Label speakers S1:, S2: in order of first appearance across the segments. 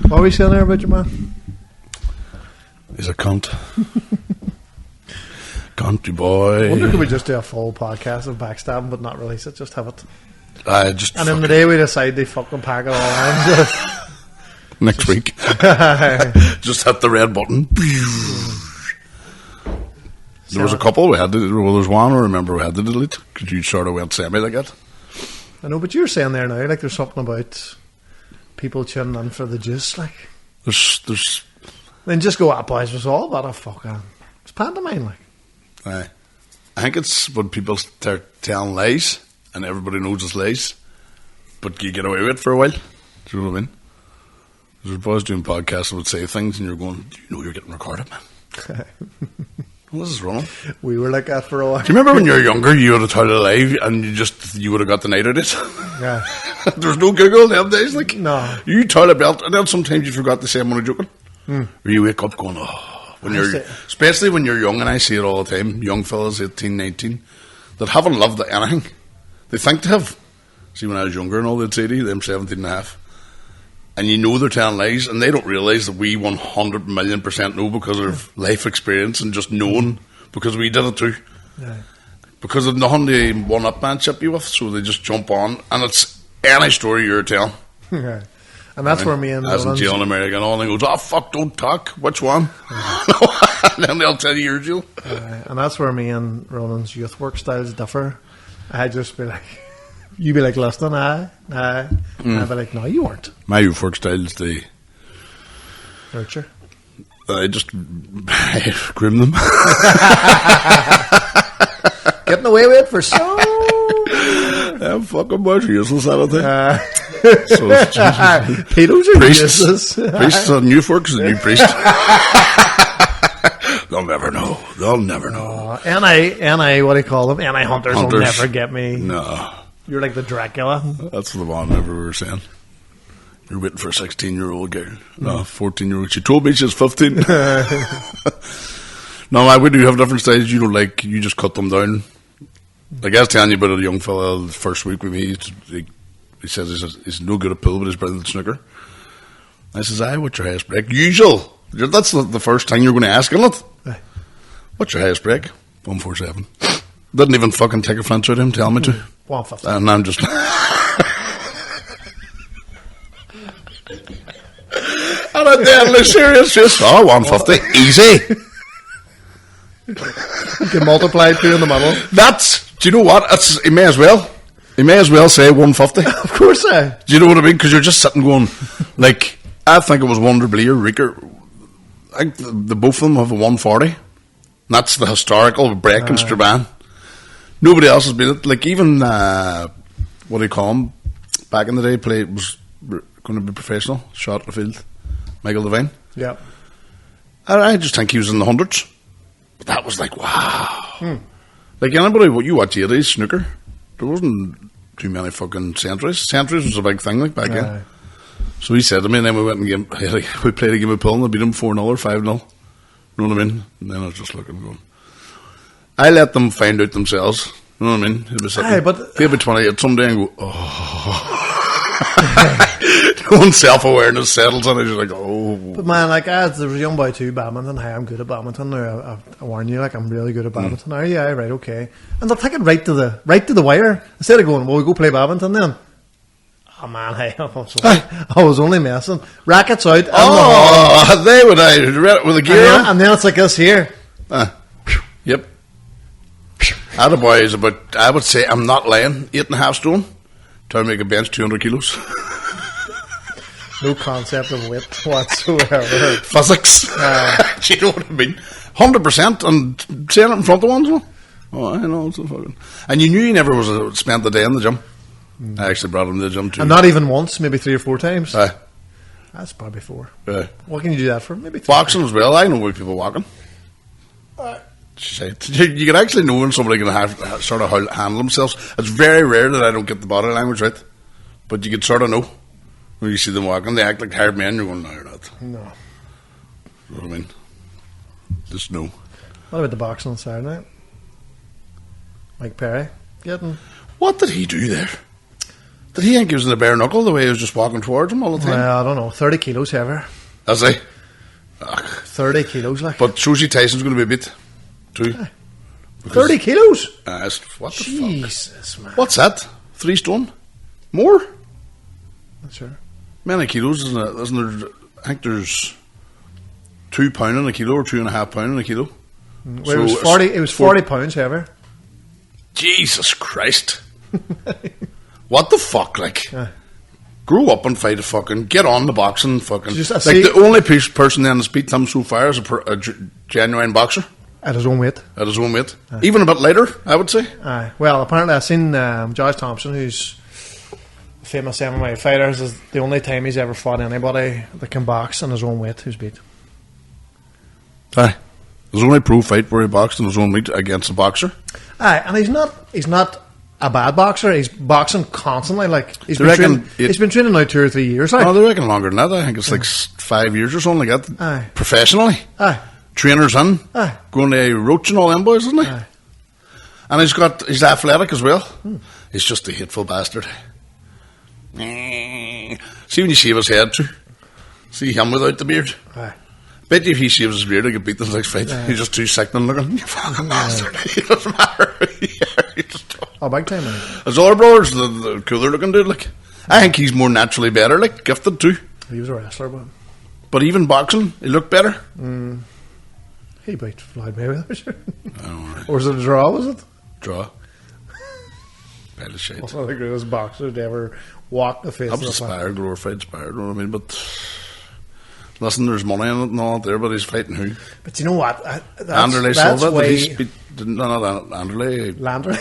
S1: What are we saying there about your man?
S2: He's a cunt. Country boy.
S1: I wonder could we just do a full podcast of backstabbing but not release it, just have it.
S2: And
S1: in the day we decide they fucking pack it all in.
S2: Next week. Just hit the red button. There was a couple we had to, well, there's one I remember we had to delete because you sort of went semi like that.
S1: I know, but you're saying there now, like there's something about people tuning in for the juice, like.
S2: There's.
S1: Then just go, boys, it's all about a fucking. It's pantomime, like.
S2: I think it's when people start telling lies and everybody knows it's lies, but you get away with it for a while. Do you know what I mean? There's boys doing podcasts that would say things and you're going, do you know you're getting recorded, man? Well, this is wrong.
S1: We were like that for a while.
S2: Do you remember when you were younger, you would have told a lie and you would have got the night of it?
S1: Yeah.
S2: There was no Google them days, like.
S1: No.
S2: You told a belt and then sometimes you forgot to say I'm only joking. Or you wake up going, especially when you're young, and I see it all the time, young fellas, 18, 19, that haven't loved anything. They think they have. See, when I was younger and all, they'd say to you, them 17 and a half. And you know they're telling lies, and they don't realise that we 100,000,000% know because of life experience and just knowing, because we did it too.
S1: Yeah.
S2: Because there's nothing to one-upmanship you with, so they just jump on, and it's any story you're telling.
S1: Yeah. And that's where me and
S2: as in jail in America and all, and goes, fuck, don't talk. Which one? And then they'll tell you your jail.
S1: And that's where me and Ronan's youth work styles differ. I'd just be like, you'd be like, listening, aye. And I'd be like, no, you weren't.
S2: My youth work styles, they
S1: nurture.
S2: I just groom them.
S1: Getting away with it for so.
S2: Yeah, fucking much useless at it.
S1: Pedos are priests.
S2: Priests on youth work is a new priest. They'll never know. They'll never know.
S1: NI, what do you call them? NI hunters will never get me.
S2: No.
S1: You're like the Dracula.
S2: That's the one we were saying. You're waiting for a 16-year-old girl. No, 14-year-old. She told me she's 15. No, we do have different styles. You don't like, you just cut them down. Like I was telling you about a young fella the first week with me. He says he's no good at pool, but he's brilliant at snooker. I says, what's your highest break? Usual. That's the first thing you're going to ask, isn't it?
S1: Aye.
S2: What's your highest break? 147. Didn't even fucking take offense at him, tell me to.
S1: 150.
S2: And I'm just... And I'm deadly serious, just, 150, easy.
S1: You can multiply 2 in the middle.
S2: Do you know what? He may as well. He may as well say 150.
S1: Of course, Do
S2: you know what I mean? Because you're just sitting going, like, I think it was Wonder Blee or Rieker. I think the both of them have a 140. And that's the historical break in Strabane. Nobody else has been it. Like, even, what do you call him? Back in the day, was going to be professional. Shot at the field. Michael Devine.
S1: Yeah.
S2: I just think he was in the hundreds. But that was like, wow. Like, anybody, you watch 80s snooker, there wasn't too many fucking centuries. Centuries was a big thing, like, back then. So he said to me, and then we went and we played a game of pool, and I beat him 4-0 or 5-0. You know what I mean? And then I was just looking going, I let them find out themselves. You know what I mean? He'll be sitting, he'll be 28 someday and go, When self-awareness settles on it, you're like,
S1: But man, like, there was a young boy too, badminton. Hey, I'm good at badminton. I warn you, like, I'm really good at badminton. Oh, yeah, right, okay. And they'll take it right to the wire. Instead of going, well, we go play badminton then. Oh man, hey, I was only messing. Rackets out.
S2: They would with a gear
S1: and then it's like this here.
S2: Yep. Attaboy is about, I would say, I'm not lying, 8.5 stone. Try to make a bench 200 kilos.
S1: No concept of weight whatsoever.
S2: Physics. Do you know what I mean? 100% and saying it in front of one. Oh, I know. It's fucking. And you knew he never spent the day in the gym. I actually brought him to the gym too.
S1: And not even once, maybe 3 or 4 times.
S2: That's
S1: probably 4.
S2: Yeah.
S1: What can you do that for? Maybe 3.
S2: Boxing as well. I know why people walking. You can actually know when somebody can sort of handle themselves. It's very rare that I don't get the body language right, but you can sort of know when you see them walking. They act like hard men. You're going, no, you're not.
S1: No.
S2: You know what I mean? Just know.
S1: What about the boxing on Saturday night? Mike Perry getting.
S2: What did he do there? Did he think he was in a bare knuckle the way he was just walking towards him all the time?
S1: Well, I don't know. 30 kilos heavier.
S2: Is he?
S1: 30 kilos, like.
S2: But Susie Tyson's going to be a bit too.
S1: 30 kilos?
S2: What the
S1: Jesus,
S2: fuck?
S1: man.
S2: What's that? 3 stone? More?
S1: Not sure.
S2: Many kilos, isn't there? I think there's £2 in a kilo or £2.5 in a kilo.
S1: Well,
S2: So
S1: it was 40 pounds heavier.
S2: Jesus Christ. What the fuck, like?
S1: Yeah.
S2: Grow up and fight a fucking... Get on the boxing fucking...
S1: The
S2: only person then that's beat him so far is a genuine boxer.
S1: At his own weight.
S2: At his own weight. Even a bit lighter, I would say.
S1: Aye. Well, apparently I've seen Josh Thompson, who's a famous MMA fighter, is the only time he's ever fought anybody that can box in his own weight who's beat.
S2: Aye. There's only pro fight where he boxed in his own weight against a boxer.
S1: Aye, and he's not a bad boxer. He's boxing constantly. Like he's been training now 2 or 3 years. Like.
S2: Oh, they reckon longer than that. I think it's like 5 years or something like that.
S1: Aye.
S2: Professionally.
S1: Aye.
S2: Trainers in.
S1: Aye.
S2: Going to Roach and all them boys, isn't he?
S1: Aye.
S2: And he's athletic as well. He's just a hateful bastard. See when you shave his head too. See him without the beard.
S1: Aye.
S2: Bet you if he shaves his beard, he could beat the next fight. He's just too sickening looking. You fucking bastard. He doesn't matter.
S1: Oh, big time, man.
S2: His older brother's the cooler looking dude, like. I think he's more naturally better, like, gifted too.
S1: He was a wrestler,
S2: But even boxing, he looked better.
S1: He beat Floyd Mayweather, sure.
S2: Oh,
S1: Or was it a draw, was it?
S2: Draw. Pile of shit.
S1: One of the greatest boxers to ever walk the face
S2: That was inspired, glorified, inspired, you know what I mean? But listen, there's money in it and all there, but he's fighting who?
S1: But you know what?
S2: Anderley Silva, did he beat... No, not Anderley.
S1: Landry?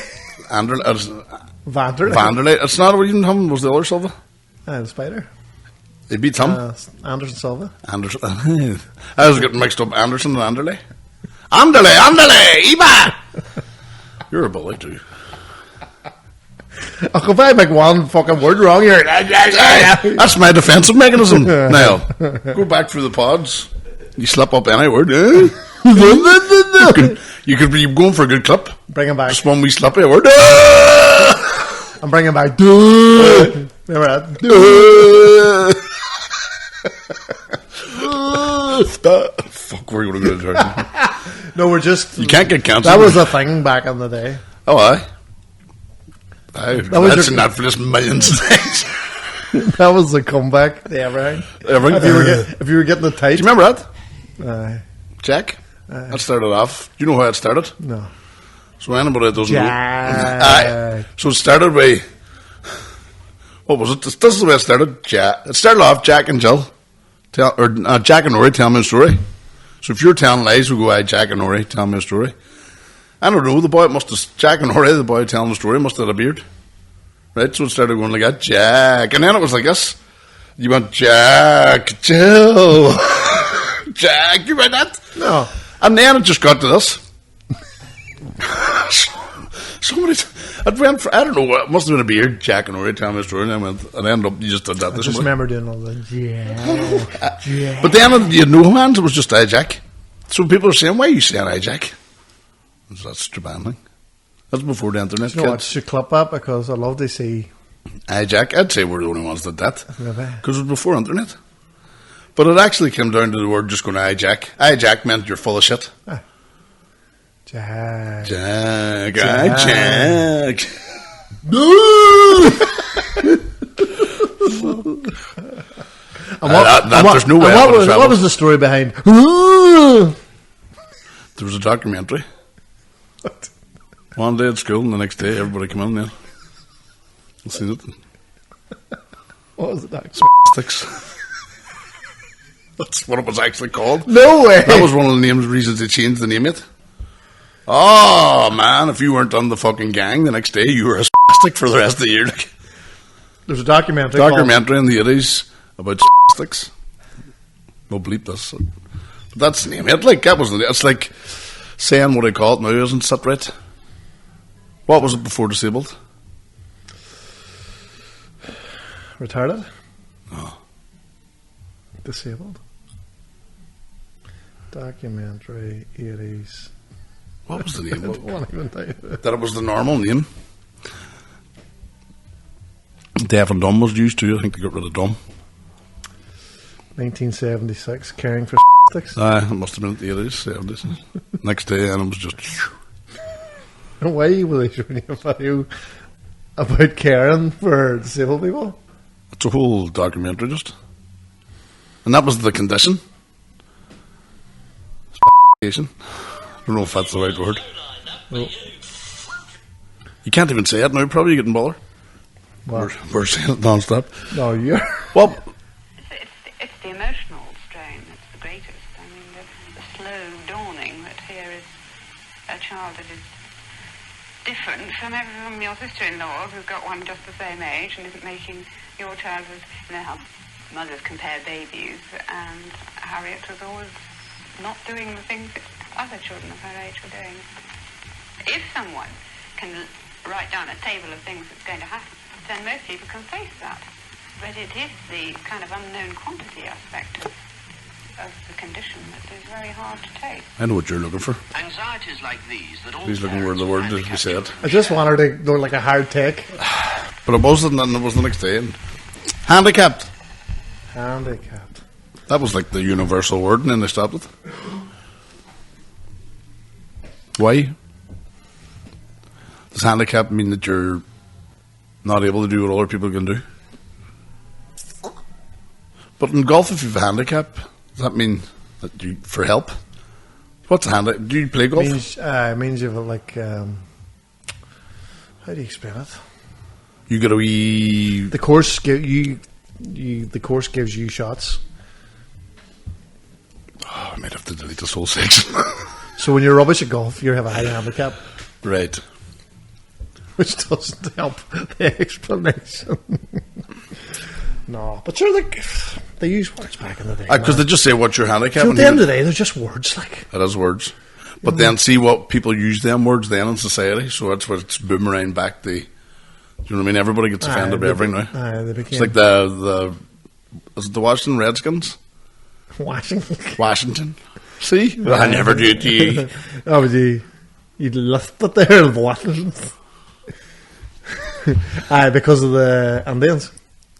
S2: Vanderlei.
S1: Vanderlei.
S2: It's not even him, was the other Silva.
S1: The Spider.
S2: They beat him.
S1: Anderson Silva.
S2: Anderson. I was getting mixed up. Anderson and Anderley. Anderley! Eva! You're a bully too.
S1: Oh, if I make one fucking word wrong here,
S2: that's my defensive mechanism. Now, go back through the pods. You slip up any word. You could be going for a good clip.
S1: Bring him back.
S2: Just one wee slippy word.
S1: I'm bringing back. Remember that?
S2: Fuck, we're going to go to
S1: No, we're just...
S2: You can't get cancelled.
S1: That was the thing back in the day.
S2: Oh, aye. That's in Netflix millions of things.
S1: That was the comeback to everything. If you were getting the tight.
S2: Do you remember that?
S1: Aye.
S2: Jackkk? That started off. Do you know how it started?
S1: No.
S2: So anybody that doesn't know.
S1: Jackkk.
S2: Aye. So it started by... What was it? This is the way it started. It started off Jack and Jill. Jack and Rory tell me a story. So if you're telling lies, we go, aye, Jack and Rory, tell me a story. I don't know, the boy must have... Jack and Rory, the boy telling the story, must have had a beard. Right? So it started going like that, Jack. And then it was like this. You went, Jack, Jill. Jack, you read that?
S1: No.
S2: And then it just got to this. Somebody, it went for, I don't know, it must have been a beard, Jack and Rory telling me a story, and then it ended up, you just did that.
S1: I just remember doing all the Jack.
S2: But then you had no hands, it was just Jack. So people are saying, why are you saying Jack? That's the bad thing. That's before the internet.
S1: You know what, should clip that because I love to see
S2: Jack. I'd say we're the only ones that did that.
S1: Maybe.
S2: Because it was before internet. But it actually came down to the word just going Jack. Jack meant you're full of shit.
S1: Jack.
S2: Jack.
S1: No!
S2: There's no way.
S1: What was the story behind?
S2: There was a documentary.
S1: What?
S2: One day at school, and the next day everybody came in there. I seen it.
S1: What was it?
S2: Sticks. That's what it was actually called.
S1: No way.
S2: That was one of the reasons they changed the name. It. Oh man, if you weren't on the fucking gang the next day, you were a stick for the rest of the year.
S1: There's a documentary
S2: in the 80s about sticks. We'll bleep this. But that's the name. It's like saying what I call it now isn't it right? What was it before disabled?
S1: Retarded?
S2: No.
S1: Disabled? Documentary 80s.
S2: What was the name?
S1: I won't even tell you.
S2: That it was the normal name. Deaf and dumb was used too. I think they got rid of dumb.
S1: 1976, caring for sticks.
S2: It must have been the 80s, 70s. Next day, and it was just...
S1: Why were they showing you a video about caring for disabled people?
S2: It's a whole documentary, just. And that was the condition. I don't know if that's the right word.
S1: Oh.
S2: You can't even say it now, probably getting bothered. We're saying it non-stop.
S1: No, you're...
S2: Well...
S3: It's the emotional strain that's the greatest. I mean, the slow dawning that here is a child that is different from your sister-in-law, who's got one just the same age and isn't making your child with, how mothers compare babies, and Harriet was always not doing the things that other children of her age were doing. If someone can write down a table of things that's going to happen, then most people can face that. But it is the kind of unknown quantity aspect of the condition that is very hard to take.
S2: I know what you're looking for.
S4: Anxieties like these that all
S2: He's looking where the word is to be said.
S1: I just wanted to go like a hard take.
S2: But it wasn't, and it was the next day. And handicapped.
S1: Handicapped.
S2: That was like the universal word, and then they stopped it. Why? Does handicap mean that you're not able to do what other people can do? But in golf, if you have a handicap, does that mean that you for help? What's a handicap? Do you play golf?
S1: It means you have like how do you explain it?
S2: You get a wee.
S1: The course the course gives you shots.
S2: Oh, I might have to delete this whole section.
S1: So when you're rubbish at golf, you have a high handicap,
S2: Right.
S1: which doesn't help the explanation. No, but sure, like they use words back in the day.
S2: Because they just say what's your handicap.
S1: So at
S2: and
S1: the end of the day, they're just words. Like
S2: it is words. But then see what people use them words then in society. So that's what it's boomerang back the. Do you know what I mean? Everybody gets offended by everything now.
S1: They became
S2: It's like the is it the Washington Redskins?
S1: Washington.
S2: See? Well, I never do it to you.
S1: Oh, but you lift it there, Washington. Because of the Indians.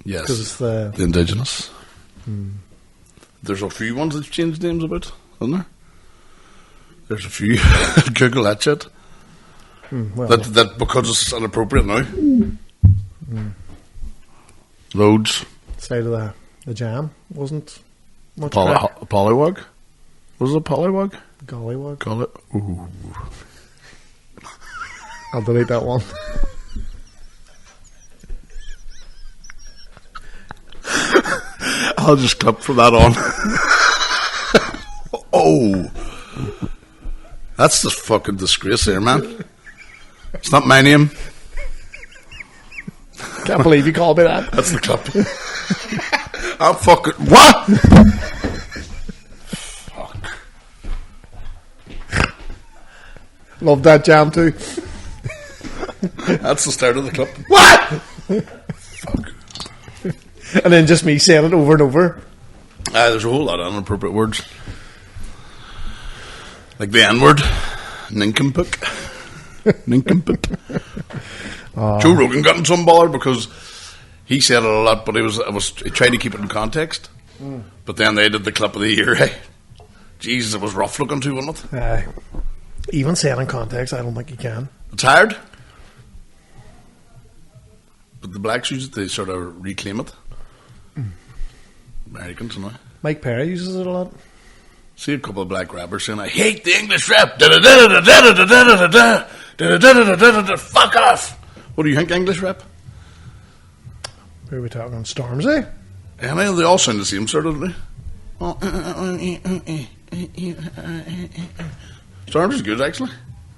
S2: Yes.
S1: Because it's the
S2: indigenous. There's a few ones that's changed names about, isn't there? There's a few. Google that shit.
S1: Well,
S2: That because it's inappropriate now. Loads.
S1: side of the jam wasn't much crack.
S2: Pollywog? Was it a pollywog?
S1: Gollywog.
S2: Call it. Ooh.
S1: I'll delete that one.
S2: I'll just clip from that on. Oh. That's the fucking disgrace there, man. It's not my name.
S1: Can't believe you called me that.
S2: That's the clip. I'm fucking... What? Fuck.
S1: Love that jam too.
S2: That's the start of the clip. What? Fuck.
S1: And then just me saying it over and over.
S2: There's a whole lot of inappropriate words. Like the N-word. Nincompoop. Nincompoop. Joe Rogan got in some bother because he said it a lot, but he tried to keep it in context. But then they did the clip of the year, eh? Jesus, it was rough looking too, wasn't it?
S1: Even saying in context, I don't think you can.
S2: It's hard. But the blacks use it, they sort of reclaim it. Americans, and
S1: Mike Perry uses it a lot.
S2: see a couple of black rappers saying, I hate the English rap. Fuck off. What do you think, English rap?
S1: Who are we talking? Stormzy?
S2: And they all sound the same, sort of, don't they? Stormzy's good, actually.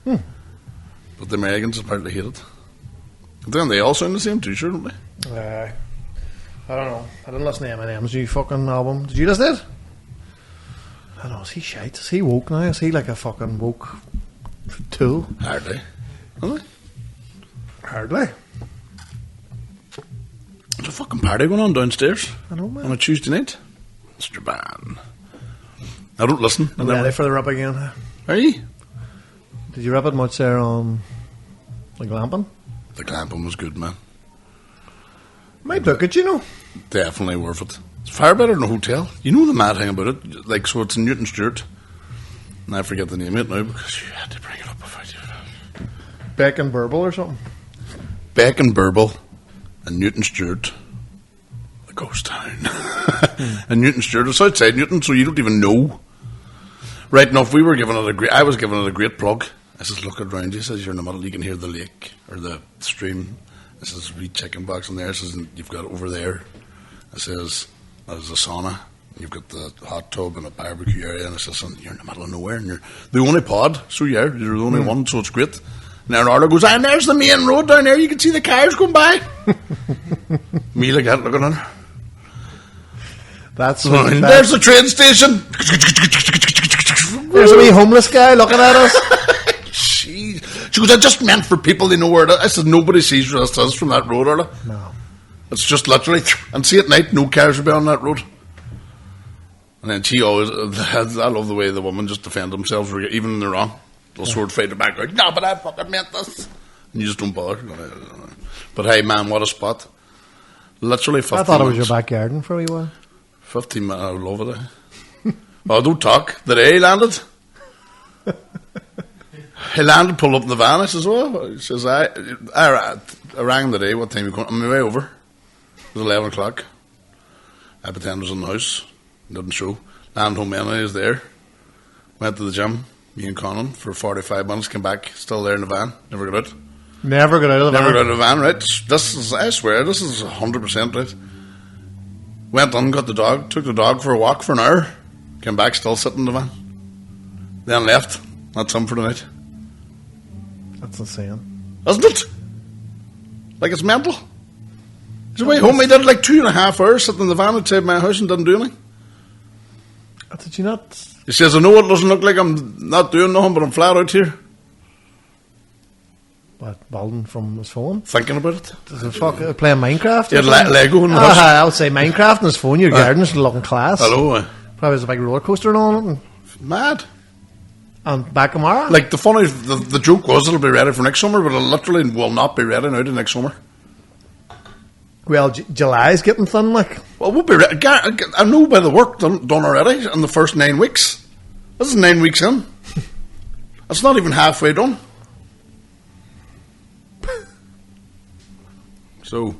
S2: But the Americans apparently hate it. But then they all sound the same too, sure, don't they?
S1: I don't know. I didn't listen to Eminem's new fucking album. Did you listen to it? I don't know. Is he shite? Is he woke now? Is he like a fucking woke tool?
S2: Hardly. Really?
S1: Hardly.
S2: There's a fucking party going on downstairs
S1: I know, man.
S2: on a Tuesday night. Mr. Ban. I don't listen.
S1: I'm ready for the rap again.
S2: Are you?
S1: Did you rap it much there on the glamping?
S2: The clamping was good, man.
S1: Might book it, you know.
S2: Definitely worth it. It's far better than a hotel. You know the mad thing about it? Like, so it's in Newton Stewart. And I forget the name of it now because you had to bring it up if I did.
S1: Beck and Burble or something.
S2: Beck and Burble and Newton Stewart. The ghost town. And Newton Stewart. It's outside Newton, so you don't even know. Right enough, I was giving it a great plug. I says, look around you. I says, you're in the middle, you can hear the lake or the stream. I says, wee chicken box in there. I says, and you've got it over there. I says, there's a sauna. You've got the hot tub and a barbecue area. And I says, and you're in the middle of nowhere. And you're the only pod. So you're the only one, so it's great. And then Arlo goes, and there's the main road down there. You can see the cars going by. Me like that looking at her.
S1: That's
S2: there's the train station.
S1: There's a wee homeless guy looking at us.
S2: She goes, I just meant for people they know where it is. I said, nobody sees where it is from that road, Arlo.
S1: No.
S2: It's just literally, and see at night, no cars will be on that road. And then she always, I love the way the women just defend themselves, even when they're wrong. They'll sword fight the back, like, no, but I fucking meant this. And you just don't bother. But hey, man, what a spot. Literally 15 minutes.
S1: I thought it was your back garden for a wee while.
S2: 15 minutes, I love it. Oh, don't talk. The day he landed. He landed, pulled up in the van. I says, oh, he says, I rang the day, what time you going? On my way over. It was 11 o'clock. I pretend I was in the house. Didn't show. Landed home anyway, I was there. Went to the gym, me and Conan, for 45 minutes, came back, still there in the van. Never got out.
S1: Never got out of the van?
S2: Never got out of the van, right? This is, I swear, this is 100% right. Went on, got the dog, took the dog for a walk for an hour, came back, still sitting in the van. Then left. That's him for the night.
S1: That's insane.
S2: Isn't it? Like, it's mental. He's away home. He did like 2.5 hours sitting in the van outside my house and didn't do anything.
S1: Did you not?
S2: He says, I know it doesn't look like I'm not doing nothing, but I'm flat out here.
S1: What, balding from his phone?
S2: Thinking about it.
S1: Does it playing Minecraft?
S2: He had Lego in the house.
S1: I would say Minecraft on his phone. Your garden's looking class.
S2: Hello.
S1: Probably has a big roller coaster and all. And
S2: Mad.
S1: back tomorrow.
S2: Like, the joke was it'll be ready for next summer, but it literally will not be ready now to next summer.
S1: Well, July's getting thin, like.
S2: Well, we'll be ready. I know by the work done already in the first 9 weeks. This is 9 weeks in. It's not even halfway done. So,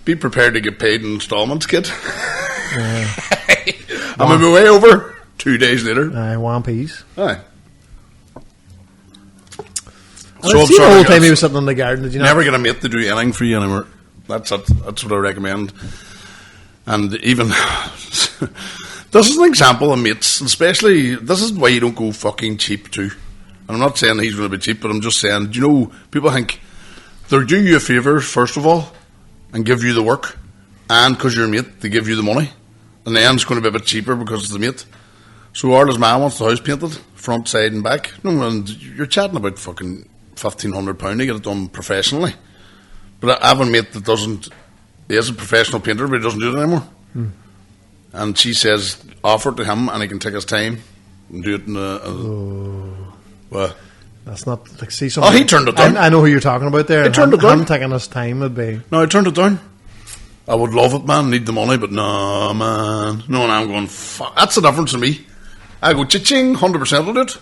S2: be prepared to get paid in installments, kid. I'm on my way over 2 days later.
S1: 1 piece.
S2: Aye.
S1: So I'm the whole time he was sitting in the garden. Did you
S2: never get a mate to do anything for you anymore? That's it. That's what I recommend. And even this is an example of mates, especially this is why you don't go fucking cheap too. And I'm not saying he's going to be cheap, but I'm just saying, you know, people think they'll do you a favour first of all and give you the work, and because you're a mate, they give you the money, and then it's going to be a bit cheaper because it's the mate. So Arla's man wants the house painted, front, side, and back. No, and you're chatting about fucking £1,500 to get it done professionally. But I have a mate that doesn't. He is a professional painter, but he doesn't do it anymore. And she says, offer it to him, and he can take his time and do it in well,
S1: that's not like see something.
S2: Oh, he turned it down.
S1: I know who you're talking about there.
S2: He turned it down.
S1: Him taking his time would be.
S2: No, I turned it down. I would love it, man. Need the money, but no, man. No, and I'm going. Fuck. That's the difference to me. I go cha-ching, 100% of it,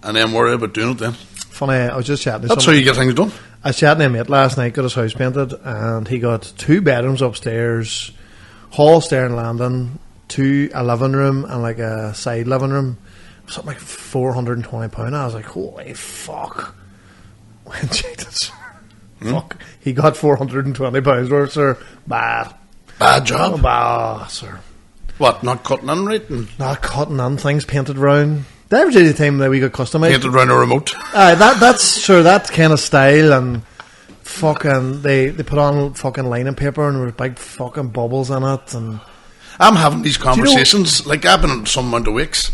S2: and then worry about doing it then.
S1: Funny, I was just chatting.
S2: That's how you get things done.
S1: I was chatting to a mate last night, got his house painted, and he got 2 bedrooms upstairs, hall, stair and landing, a living room and like a side living room. Something like £420. I was like, holy fuck. Jesus. Fuck. He got £420 worth, sir. Bad
S2: job.
S1: Oh, bad, sir.
S2: What, not cutting in right?
S1: Not cutting in, things painted round. Did I ever tell you the time that we got customized?
S2: Painted round a remote.
S1: That's sure, that kind of style, and fucking they put on fucking linen paper and there were big fucking bubbles in it. And
S2: I'm having these conversations, like I've been at some amount of wakes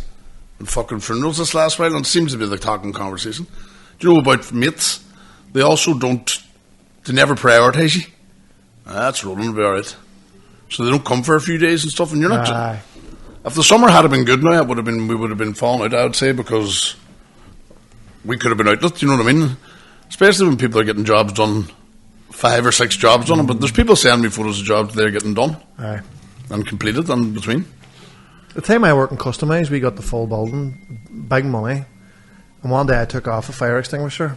S2: and fucking funerals this last while, and it seems to be the talking conversation. Do you know about mates? They also they never prioritise you. That's rolling to be alright. So they don't come for a few days and stuff, and you're not. If the summer had been good now, we would have been falling out, I would say, because we could have been out. You know what I mean? Especially when people are getting jobs done 5 or 6 jobs done, but there's people sending me photos of jobs they're getting done
S1: Aye.
S2: and completed in between.
S1: The time I worked in Customise, we got the full building, big money. And one day I took off a fire extinguisher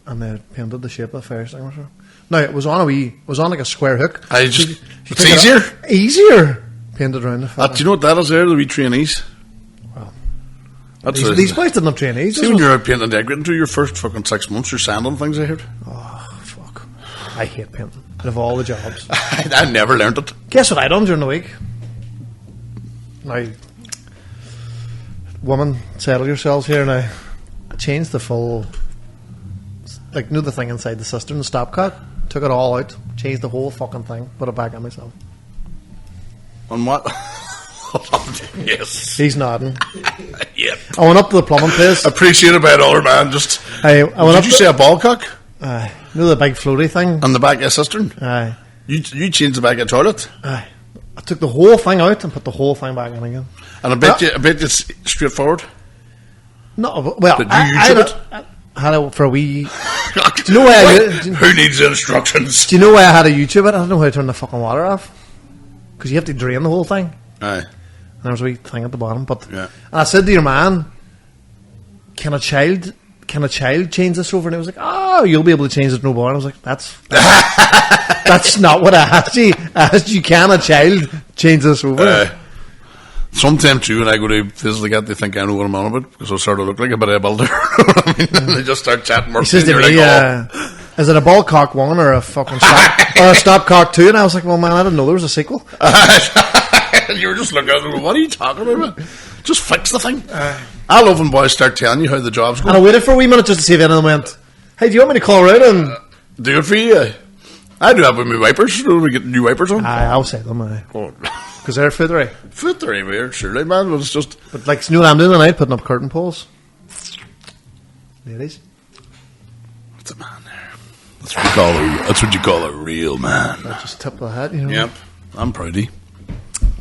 S1: and they painted the shape of the fire extinguisher. Now, it was on like a square hook.
S2: It's
S1: took it
S2: easier.
S1: out- easier! Painted around the fire.
S2: Do you know what that is there, the wee trainees?
S1: Well,
S2: That's
S1: these boys didn't have trainees.
S2: See, when you're out painting and decorating through your first fucking 6 months, you're sanding things, I heard.
S1: Oh, fuck. I hate painting. Out of all the jobs.
S2: I never learned it.
S1: Guess what I done during the week? Now, woman, settle yourselves here now. I changed the full, like, you know the thing inside the cistern, the stopcock? Took it all out, changed the whole fucking thing, put it back on myself.
S2: On what? Yes.
S1: He's nodding.
S2: Yeah.
S1: I went up to the plumbing place.
S2: Appreciated by another man, just...
S1: I went
S2: Did
S1: up
S2: you say a ball cock?
S1: you know the big floaty thing?
S2: On the back of a cistern?
S1: Aye.
S2: You changed the back of a toilet?
S1: Aye. I took the whole thing out and put the whole thing back in again.
S2: And I bet it's straightforward.
S1: No, well,
S2: Did you YouTube it?
S1: I had it for a wee... Do you know why
S2: Who needs instructions?
S1: Do you know why I had to YouTube it? I don't know how to turn the fucking water off. Because you have to drain the whole thing.
S2: Aye.
S1: And there was a wee thing at the bottom. But
S2: Yeah.
S1: and I said to your man, can a child change this over? And he was like, oh, you'll be able to change it no bother. And I was like, that's not what I asked you. I asked you, can a child change this over?
S2: Sometimes too, when I go to visit the cat, they think I know what I'm on about because I sort of look like a bit of a builder. I mean, they just start chatting more.
S1: He says to
S2: you're
S1: me,
S2: like, oh.
S1: is it a ball cock 1 or a fucking stop, or a stop cock 2? And I was like, well, man, I didn't know there was a sequel.
S2: You were just looking at them, what are you talking about? Just fix the thing. I love when boys start telling you how the job's going.
S1: And I waited for a wee minute just to see if any of them went, hey, do you want me to call around and...
S2: Do it for you. I do have with my wipers. We get new wipers on.
S1: I'll say them, because they're foodery.
S2: Foot they're everywhere, surely, man. But it's just...
S1: But like, you know what I'm doing tonight? Putting up curtain poles. Ladies.
S2: It's a man there. That's what you call a real man.
S1: I just tip the hat, you know.
S2: Yep. I'm proud of you.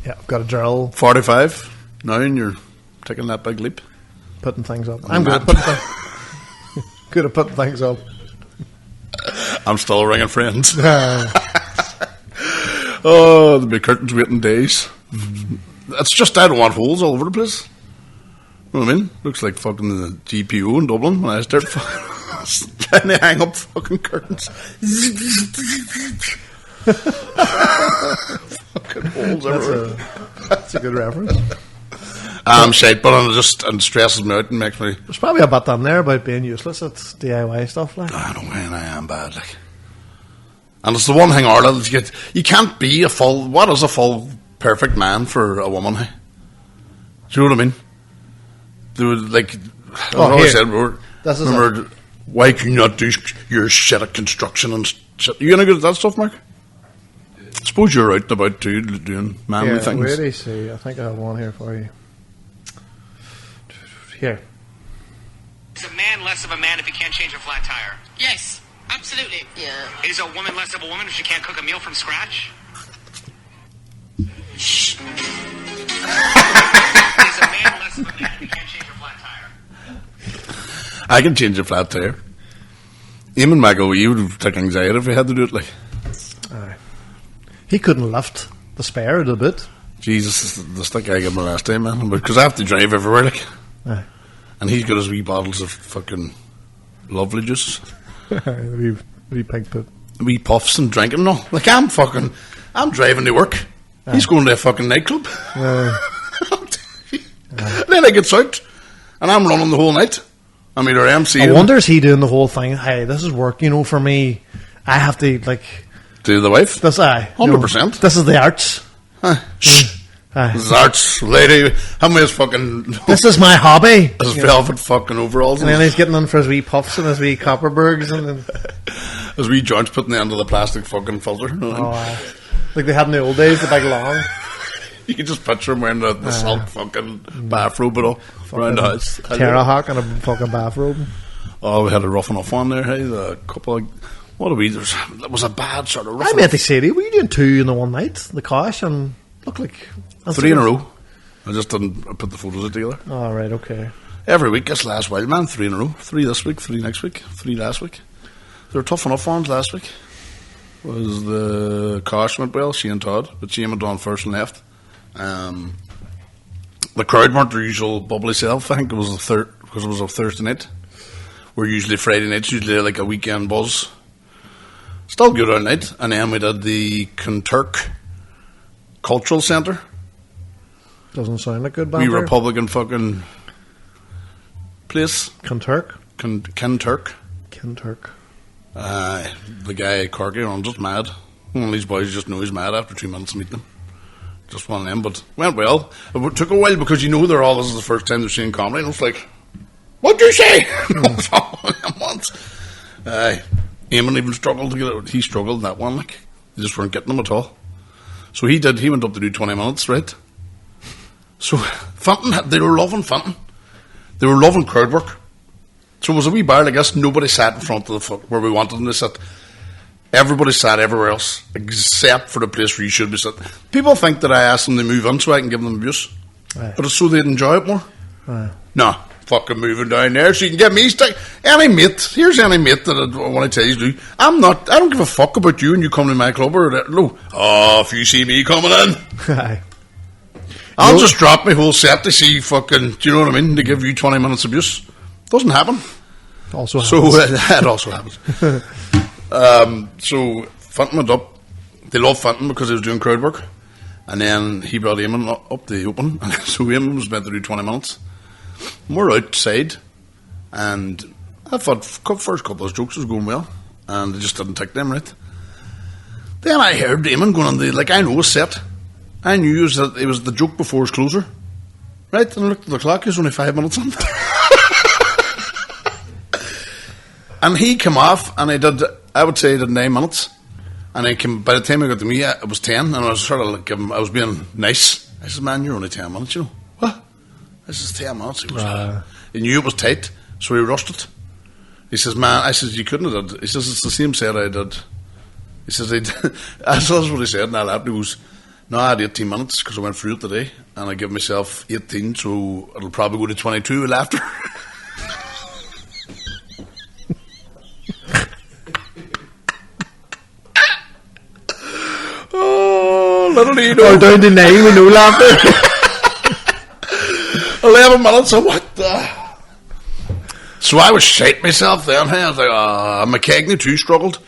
S1: Yeah, I've got a drill
S2: 45 now, and you're taking that big leap.
S1: putting things up. I'm good at putting things good at putting things up.
S2: I'm still ringing friends. Oh, there'll be curtains waiting days. That's just, I don't want holes all over the place. You know what I mean? Looks like fucking the GPO in Dublin when I start trying to hang up fucking curtains. Fucking holes everywhere.
S1: That's a good reference.
S2: I'm shite, but it stresses me out and makes me...
S1: There's probably a bit on there about being useless at DIY stuff. Like,
S2: I don't know, man, I am bad, like. And it's the one thing, Arla, that you can't be what is a full, perfect man for a woman, hey? Do you know what I mean? They would, like, I always said, remember, why can you not do your shit at construction and shit? Are you any good at that stuff, Mark? I suppose you're out and about too, doing manly things.
S1: Where do you see? I think I have one here for you. Here.
S5: Is a man less of a man if he can't change a flat tire?
S6: Yes, absolutely. Yeah.
S5: Is a woman less of a woman if she can't cook a meal from scratch? Shh. Is a man less of a man if he can't change a flat tire?
S2: I can change a flat tire. Eamon McAwee would have taken anxiety if he had to do it, like.
S1: Aye. He couldn't lift the spare of the boot.
S2: Jesus, the stick I gave him last time, man. Because I have to drive everywhere, like.
S1: Aye.
S2: And he's got his wee bottles of fucking lovely juice.
S1: wee pig poop.
S2: Wee puffs and drinking. No, like I'm driving to work. He's going to a fucking nightclub. Then I get out and I'm running the whole night. I'm either MC.
S1: I wonder is he doing the whole thing? Hey, this is work, for me. I have to
S2: do the wife.
S1: This
S2: 100%.
S1: This is the arts.
S2: Shh. This is arts, lady. How many is fucking?
S1: This is my hobby.
S2: His velvet fucking overalls,
S1: and then he's getting in for his wee puffs and his wee Copperbergs and
S2: his wee joints putting the end of the plastic fucking filter.
S1: Like they had in the old days, the big long.
S2: You can just picture him wearing the silk fucking bathrobe and all around the house.
S1: Terra Hawk and a fucking bathrobe.
S2: Oh, we had a rough enough one there. Hey, a couple of that was a bad sort of rough.
S1: I meant to say to you, were you doing 2 in the one night? The Kosh and look like
S2: 3 in a row. I just didn't put the photos together.
S1: Oh, right, okay.
S2: Every week, this last while, man, 3 in a row. 3 this week, 3 next week, 3 last week. They were tough enough ones last week. was the Kosh went well, Shane Todd, but Shane went on first and left. The crowd weren't their usual bubbly self. I think it was because it was a Thursday night. We're usually Friday nights, usually like a weekend buzz. Still good all night. And then we did the Kenturk Cultural Centre.
S1: Doesn't sound like good
S2: Wee
S1: banter.
S2: Republican fucking place.
S1: Kenturk.
S2: Kenturk. The guy Corky runs just mad. One of these boys just know he's mad after 2 months meeting him. Just one of them, but went well. It took a while because they're all, this is the first time they're seeing comedy, and it's like, what'd you say? Once. Eamon even struggled to get it. He struggled in that one, like, they just weren't getting them at all. So he went up to do 20 minutes, right? So Fenton, they were loving Fenton. They were loving crowd work. So it was a wee bar, I guess. Nobody sat in front of the foot where we wanted them to sit. Everybody sat everywhere else, except for the place where you should be sitting. People think that I asked them to move in so I can give them abuse.
S1: Aye.
S2: But it's so they'd enjoy it more.
S1: Aye.
S2: No, fucking moving down there so you can get me stuck. Here's any mate that I want to tell you to do. I don't give a fuck about you and you come to my club or that. No. Oh, if you see me coming in,
S1: Aye.
S2: I'll just drop my whole set to see fucking, do you know what I mean? To give you 20 minutes abuse. Doesn't happen.
S1: Also
S2: So
S1: happens.
S2: that also happens. So Fenton went up. They loved Fenton because he was doing crowd work. And then he brought Eamon up to the open. And so Eamon was meant to do 20 minutes. And we're outside. And I thought first couple of jokes was going well. And they just didn't take them right. Then I heard Eamon going on I know his set. I knew it was the joke before his closer. Right? And I looked at the clock. He was only 5 minutes on. And he came off, and I would say he did 9 minutes. And by the time I got to me, it was 10, and I was sort of I was being nice. I said, man, you're only 10 minutes, you know. What? This is 10 minutes. He knew it was tight, so he rushed it. He says, man, I says, you couldn't have done. He says, it's the same set I did. He says, that's what he said, and I laughed. He goes, no, I had 18 minutes, because I went through it today, and I give myself 18, so it'll probably go to 22 after. Little do you know.
S1: Or down to 9 with no laughter.
S2: 11 minutes, so what the... So I was shite myself then. Hey? I was like, McKegney too struggled.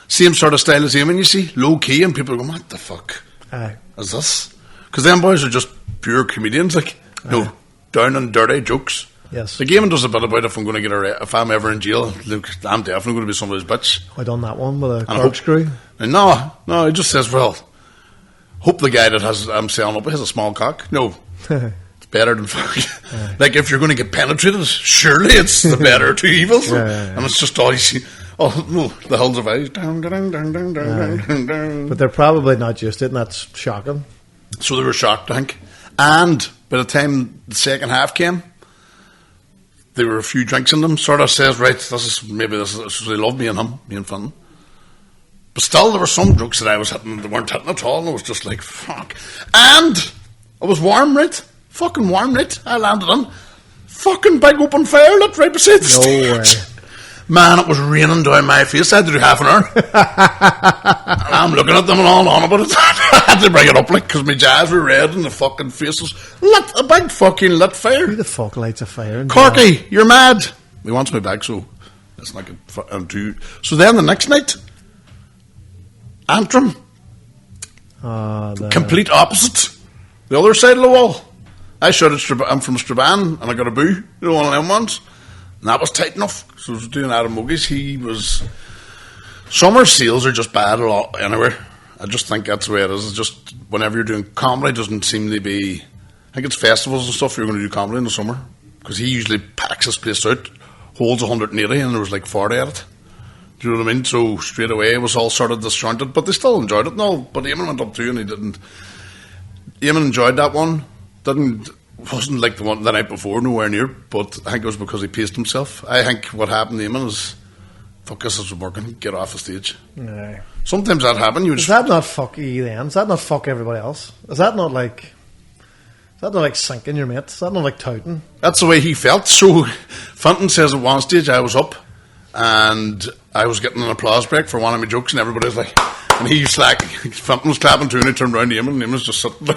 S2: Same sort of style as him, and you see, low key, and people are going, what the fuck is this? Because them boys are just pure comedians, down and dirty jokes.
S1: Yes.
S2: The game does a bit about if I'm going to get if I'm ever in jail, look, I'm definitely going to be somebody's bitch.
S1: I done that one with a corkscrew.
S2: No, it just says, well, hope the guy that I'm selling up has a small cock. No. It's better than fuck. Like, if you're going to get penetrated, surely it's the better of two evils. And it's just all you see. Oh, no, the hills of eyes.
S1: But they're probably not used to it, and that's shocking.
S2: So they were shocked, I think. And by the time the second half came, there were a few drinks in them. Sort of says, right, this is they love me and him, me and Fenton. But still, there were some jokes that I was hitting, they weren't hitting at all, and it was just like, fuck. And it was warm, right? Fucking warm, right? I landed in. Fucking big open fire lit right beside the stage. Man, it was raining down my face. I had to do half an hour. And I'm looking at them and all on about it. I had to bring it up, because my jazz were red and the fucking face was lit. A big fucking lit fire.
S1: Who the fuck lights a fire?
S2: Corky, you're mad. He wants me back, so it's like So then the next night, Antrim. Complete opposite. The other side of the wall. I shouted, I'm from Strabane, and I got a boo. You know, one of them ones. And that was tight enough. So I was doing Adam Mogies. Summer sales are just bad a lot anywhere. I just think that's the way it is. It's just whenever you're doing comedy, doesn't seem to be. I think it's festivals and stuff. You're going to do comedy in the summer because he usually packs his place out, holds 180, and there was like 40 at it. Do you know what I mean? So straight away it was all sort of disjointed, but they still enjoyed it. No, but Eamon went up too, and he didn't. Eamon enjoyed that one. Wasn't like the one the night before, nowhere near. But I think it was because he paced himself. I think what happened to Eamon is, fuck, this isn't working. Get off the stage.
S1: No.
S2: Sometimes that happened.
S1: Is that not fuck you then? Is that not fuck everybody else? Is that not like sinking your mate? Is that not like touting?
S2: That's the way he felt. So Fenton says at one stage I was up and I was getting an applause break for one of my jokes, and everybody was like, And he was like, Fenton was clapping too, and he turned around to him, and Eamon was just sitting there.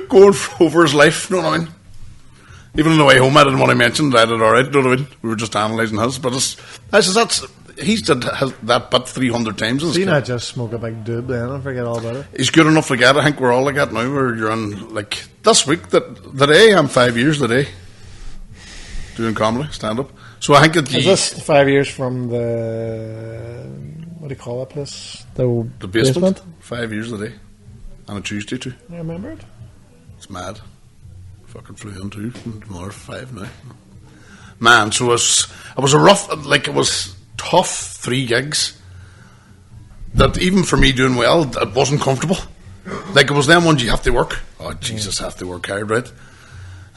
S2: Going over his life, you know what I mean? Even on the way home, I didn't want to mention that I did alright, you know what I mean? We were just analysing his, but he's did that bit 300 times.
S1: So you not just smoke a big doob then and forget all about it?
S2: He's good enough to get it. I think we're all like that now, where you're on, like, this week, the day, I'm 5 years today, doing comedy, stand-up. So I think that
S1: is this 5 years from the, what do you call that place? The
S2: basement? 5 years today. On a Tuesday too.
S1: I remember it.
S2: It's mad. Fucking flew in too. Tomorrow 5 now. Man, so it was a rough, like, it was tough 3 gigs. That even for me doing well, it wasn't comfortable. Like, it was them ones you have to work. Oh, Jesus, have to work hard, right?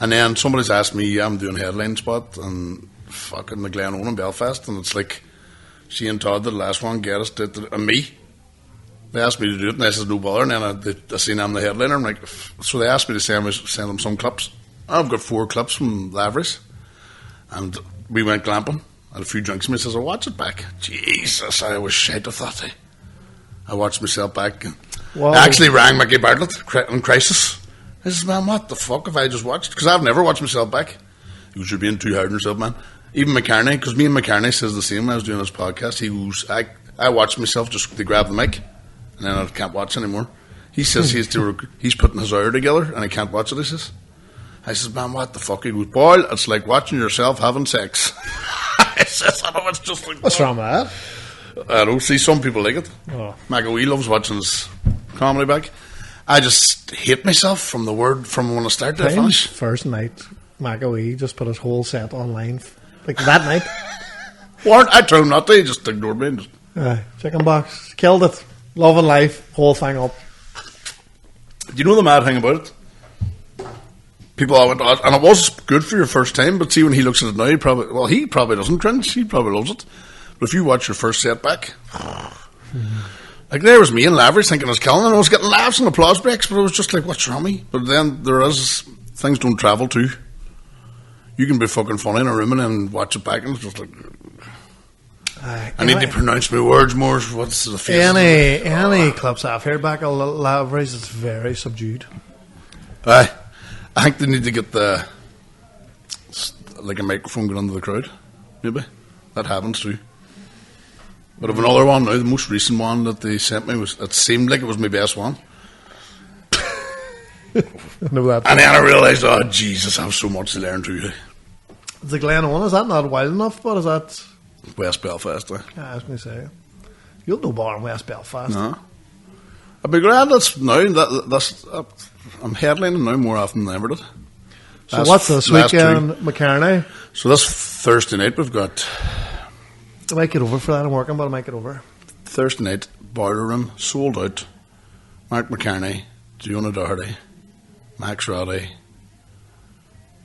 S2: And then somebody's asked me, I'm doing headline spot and fucking the Glenone in Belfast, and it's like, she and Todd, the last one, get us, and me. They asked me to do it, and I said no bother. And then I seen I'm the headliner. I'm like, so they asked me to send them some clips. I've got 4 clips from Lavery's, and we went glamping. Had a few drinks, and he says, "I watch it back." Jesus, I was shite of that. I watched myself back. And I actually rang Mickey Bartlett in Crisis. I says, "Man, what the fuck have I just watched?" Because I've never watched myself back. He goes, "You're being too hard on yourself, man." Even McCartney, because me and McCartney says the same. I was doing this podcast. He goes, I watched myself just to grab the mic. And then I can't watch anymore. He says he's putting his hour together and I can't watch it, he says. I says, "Man, what the fuck?" He goes, "Boy, it's like watching yourself having sex." I says, "I know, it's just like..."
S1: What's wrong with that?
S2: I don't see, some people like it.
S1: Oh.
S2: McAwee loves watching his comedy back. I just hate myself from when I start to finish.
S1: First night, McAwee just put his whole set online. Like that night.
S2: Warren, I told him not to, he just ignored me.
S1: Chicken box. Killed it. Love and life, whole thing up.
S2: Do you know the mad thing about it? People all went, and it was good for your first time, but see when he looks at it now, he probably doesn't cringe, he probably loves it. But if you watch your first setback, like there was me and Lavery thinking I was killing, and I was getting laughs and applause breaks, but it was just like, what's wrong with me? But then things don't travel too. You can be fucking funny in a room and then watch it back, and it's just like... I need to pronounce my words more. What's the face?
S1: Any clips I've heard back of Lavery's, it's very subdued.
S2: I think they need to get a microphone going under the crowd. Maybe that happens too. But I've another one now. The most recent one that they sent me it seemed like it was my best one.
S1: No, that.
S2: And then I realised, oh Jesus, I have so much to learn too.
S1: The Glenone, is that not wild enough? But is that
S2: West Belfast?
S1: I was going to say, you'll know bar in West Belfast.
S2: No, I'd be glad that's I'm headlining now more often than ever did.
S1: So what's this weekend, McCartney?
S2: So this Thursday night we've got...
S1: I might get over for that. I'm working, but I might get over.
S2: Thursday night, Boiler Room, sold out. Mark McCartney, Jonah Doherty, Max Roddy,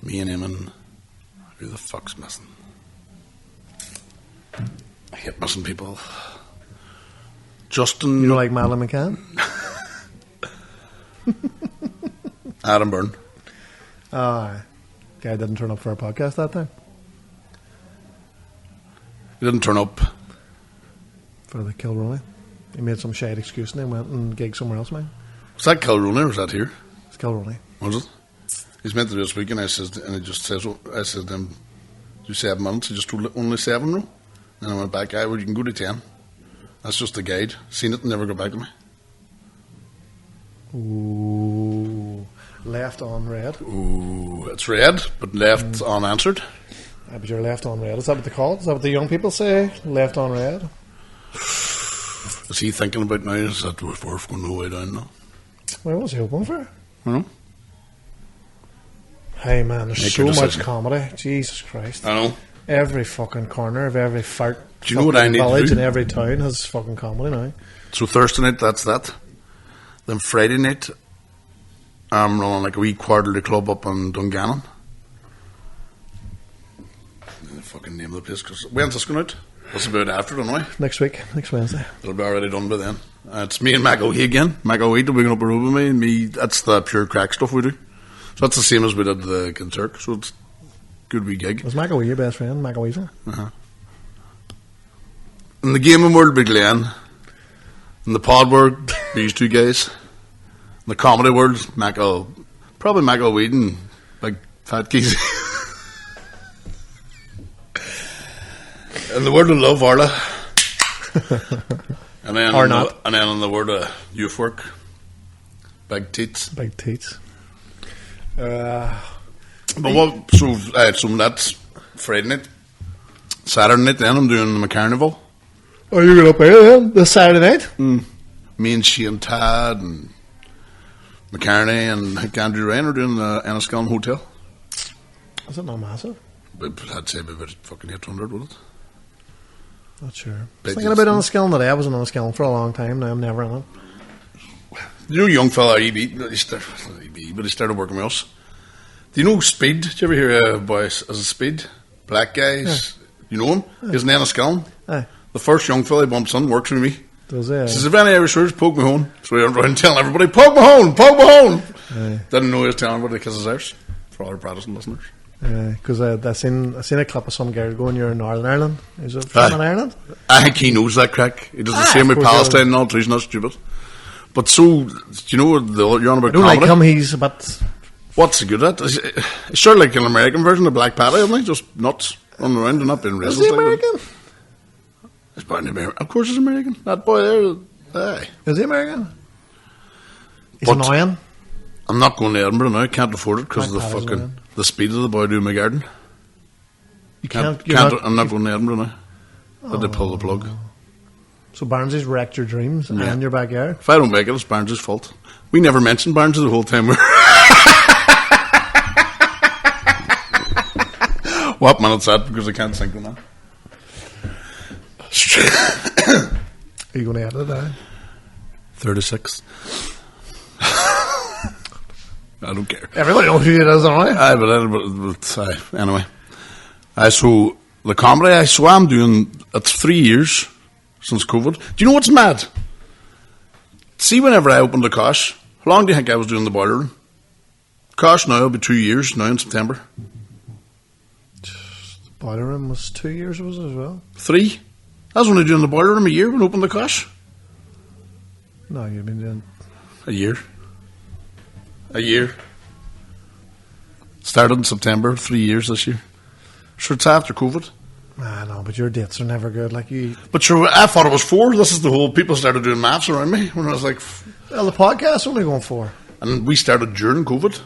S2: me and Eamon. Who the fuck's missing? I hate missing people. Justin...
S1: You don't like Madeline McCann?
S2: Adam Byrne.
S1: Guy didn't turn up for our podcast that time.
S2: He didn't turn up.
S1: For the Kilrooney. He made some shade excuse and then went and gigged somewhere else, man.
S2: Was that Kilrooney or was that here?
S1: It's Kilrooney.
S2: Was it? He's meant to do this week, and I said to him, "Do 7 months?" He just told only 7, no? And I went back, well, you can go to 10. That's just a guide. Seen it and never got back to me.
S1: Ooh. Left on red.
S2: Ooh, it's red, but left unanswered.
S1: But you're left on red. Is that what they call it? Is that what the young people say? Left on red?
S2: Is he thinking about now? Is that we're going the way down now?
S1: What was he hoping for?
S2: I
S1: Hey man, there's so much comedy. Jesus Christ.
S2: I know.
S1: Every fucking corner of every fart
S2: do you know what I need
S1: village
S2: to do?
S1: in every town has fucking comedy now.
S2: So Thursday night, that's that. Then Friday night, I'm running like a wee quarterly club up in Dungannon. The fucking name of the place. Cause when's this going out? That's about after, don't we?
S1: Next week, next Wednesday.
S2: It'll be already done by then. It's me and McAwee again. McAwee will be going up a road with me, and me. That's the pure crack stuff we do. So that's the same as we did the Kinturk. So it's a good wee gig.
S1: Was McAwee your best friend? McAwee's?
S2: Uh-huh. In the gaming world, Big Glenn. In the pod world, these two guys. In the comedy world, probably Michael Whedon, big fat geese. In the world of love, Arla. And then,
S1: Or not.
S2: And then in the world of youth work, big teats.
S1: Big teats.
S2: But what? So that's Friday night. Saturday night, then I'm doing the McCarnival.
S1: Oh, you're going up there then? This Saturday night?
S2: Me and Shane Tad and McCartney and I think Andrew Ryan are doing the Enniskillen Hotel.
S1: Is it not massive?
S2: But I'd say about fucking 800, would it?
S1: Not sure. I was
S2: Big
S1: thinking about Enniskillen today. I was in Enniskillen for a long time. Now I'm never in it.
S2: You know, young fella EB, but he started working with us. Do you know Speed? Did you ever hear a boy as a Speed? Black guys. You know him? He's in Enniskillen.
S1: Aye.
S2: The first young fella he bumps in works with me.
S1: Does he?
S2: He says, if any Irish words, poke me home. So he went around telling everybody, poke me home, poke me home.
S1: Aye.
S2: Didn't know he was telling everybody because his Irish. For all our Protestant listeners.
S1: Because I seen a clip of some girl going, you're in Northern Ireland. Is it from in Ireland?
S2: I think he knows that crack. He does the same with
S1: of course he
S2: Palestine and all, so he's not stupid. But so, do you know what you're on about
S1: I don't
S2: comedy?
S1: like him. He's a bit...
S2: What's he good at? He's sort of like an American version of Black Patty, isn't he? Just nuts, running around and not being racist.
S1: Is he American?
S2: He's probably American. Of course he's American. That boy there, aye.
S1: Is he American? He's
S2: But-
S1: annoying.
S2: I'm not going to Edinburgh now. I can't afford it because of the
S1: Black Patty's
S2: fucking
S1: annoying.
S2: the speed of the boy doing my garden.
S1: You
S2: Can't,
S1: you're
S2: I'm not going to Edinburgh now. Had to pull the plug.
S1: So Barnsley's wrecked your dreams and your backyard.
S2: If I don't make it, it's Barnes' fault. We never mentioned Barnes the whole time. What minute's that? Because I can't think of that.
S1: Are you going to edit that?
S2: 36. I don't care.
S1: Everybody knows who it is, don't they?
S2: Anyway. So the comedy, I'm doing, it's 3 years since COVID. Do you know what's mad? See, whenever I opened the Kosh, how long do you think I was doing the boiler room? Kosh now will be 2 years now in September.
S1: Boiler room was 2 years, was it as well?
S2: 3. I was only doing the boiler room a year when I opened the Kosh.
S1: No, you've been doing...
S2: A year. Started in September, 3 years this year. Sure, it's after COVID.
S1: I know, but your dates are never good. Like you...
S2: But sure, I thought it was 4. This is the whole... People started doing maths around me when I was like...
S1: Well, the podcast's only going 4.
S2: And we started during COVID.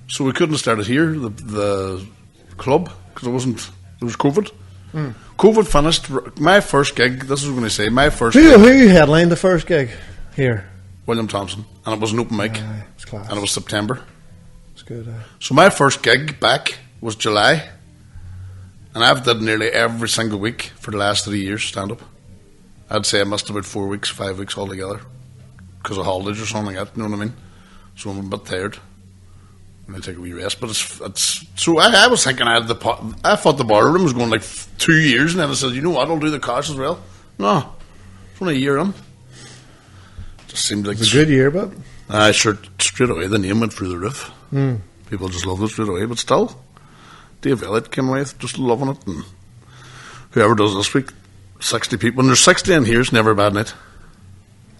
S2: So we couldn't have started here, the club, because it was COVID. COVID finished. My first gig, this is what I'm going to say, my first
S1: Who
S2: gig,
S1: headlined the first gig here?
S2: William Thompson. And it was an open mic.
S1: Aye, it's class.
S2: And it was September.
S1: It's good.
S2: So my first gig back was July. And I've done nearly every single week for the last 3 years stand-up. I'd say I must have about 4 weeks, 5 weeks altogether. Because of holidays or something like that, you know what I mean? So I'm a bit tired. I'm going to take a wee rest. But it's so I was thinking I thought the bar room was going like 2 years. And then I said, you know what, I'll do the Kosh as well. No, it's only a year in. Just seemed like
S1: It's a good year, but...
S2: sure, straight away the name went through the roof. People just loved it straight away. But still, Dave Elliott came away just loving it. And whoever does this week, 60 people. When there's 60 in here, it's never a bad night.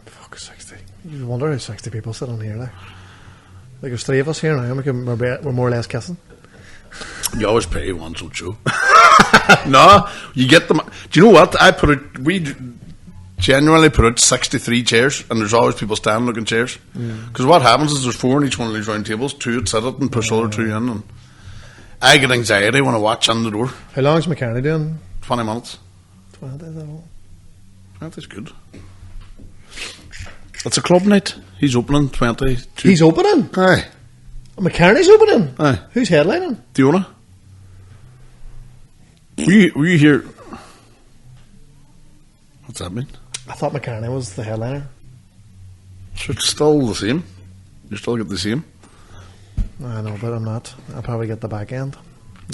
S1: Fuck, 60. You wonder how 60 people sit on here, like there's 3 of us here now, we're more or less kissing.
S2: You always pay once, don't you? No, you get them. Do you know what? We genuinely put out 63 chairs, and there's always people standing looking chairs. Because what happens is there's 4 in each one of these round tables, 2 at sit it and push other 2 in. And I get anxiety when I watch on the door.
S1: How long is McCartney doing?
S2: 20 minutes.
S1: 20, is that all?
S2: That's good. It's a club night. He's opening 20.
S1: He's opening?
S2: Aye.
S1: McCartney's opening?
S2: Aye.
S1: Who's headlining?
S2: Do you wanna? Were you here? What's that mean?
S1: I thought McCartney was the headliner.
S2: So it's still the same. You still get the same.
S1: I know, but I'm not. I'll probably get the back end.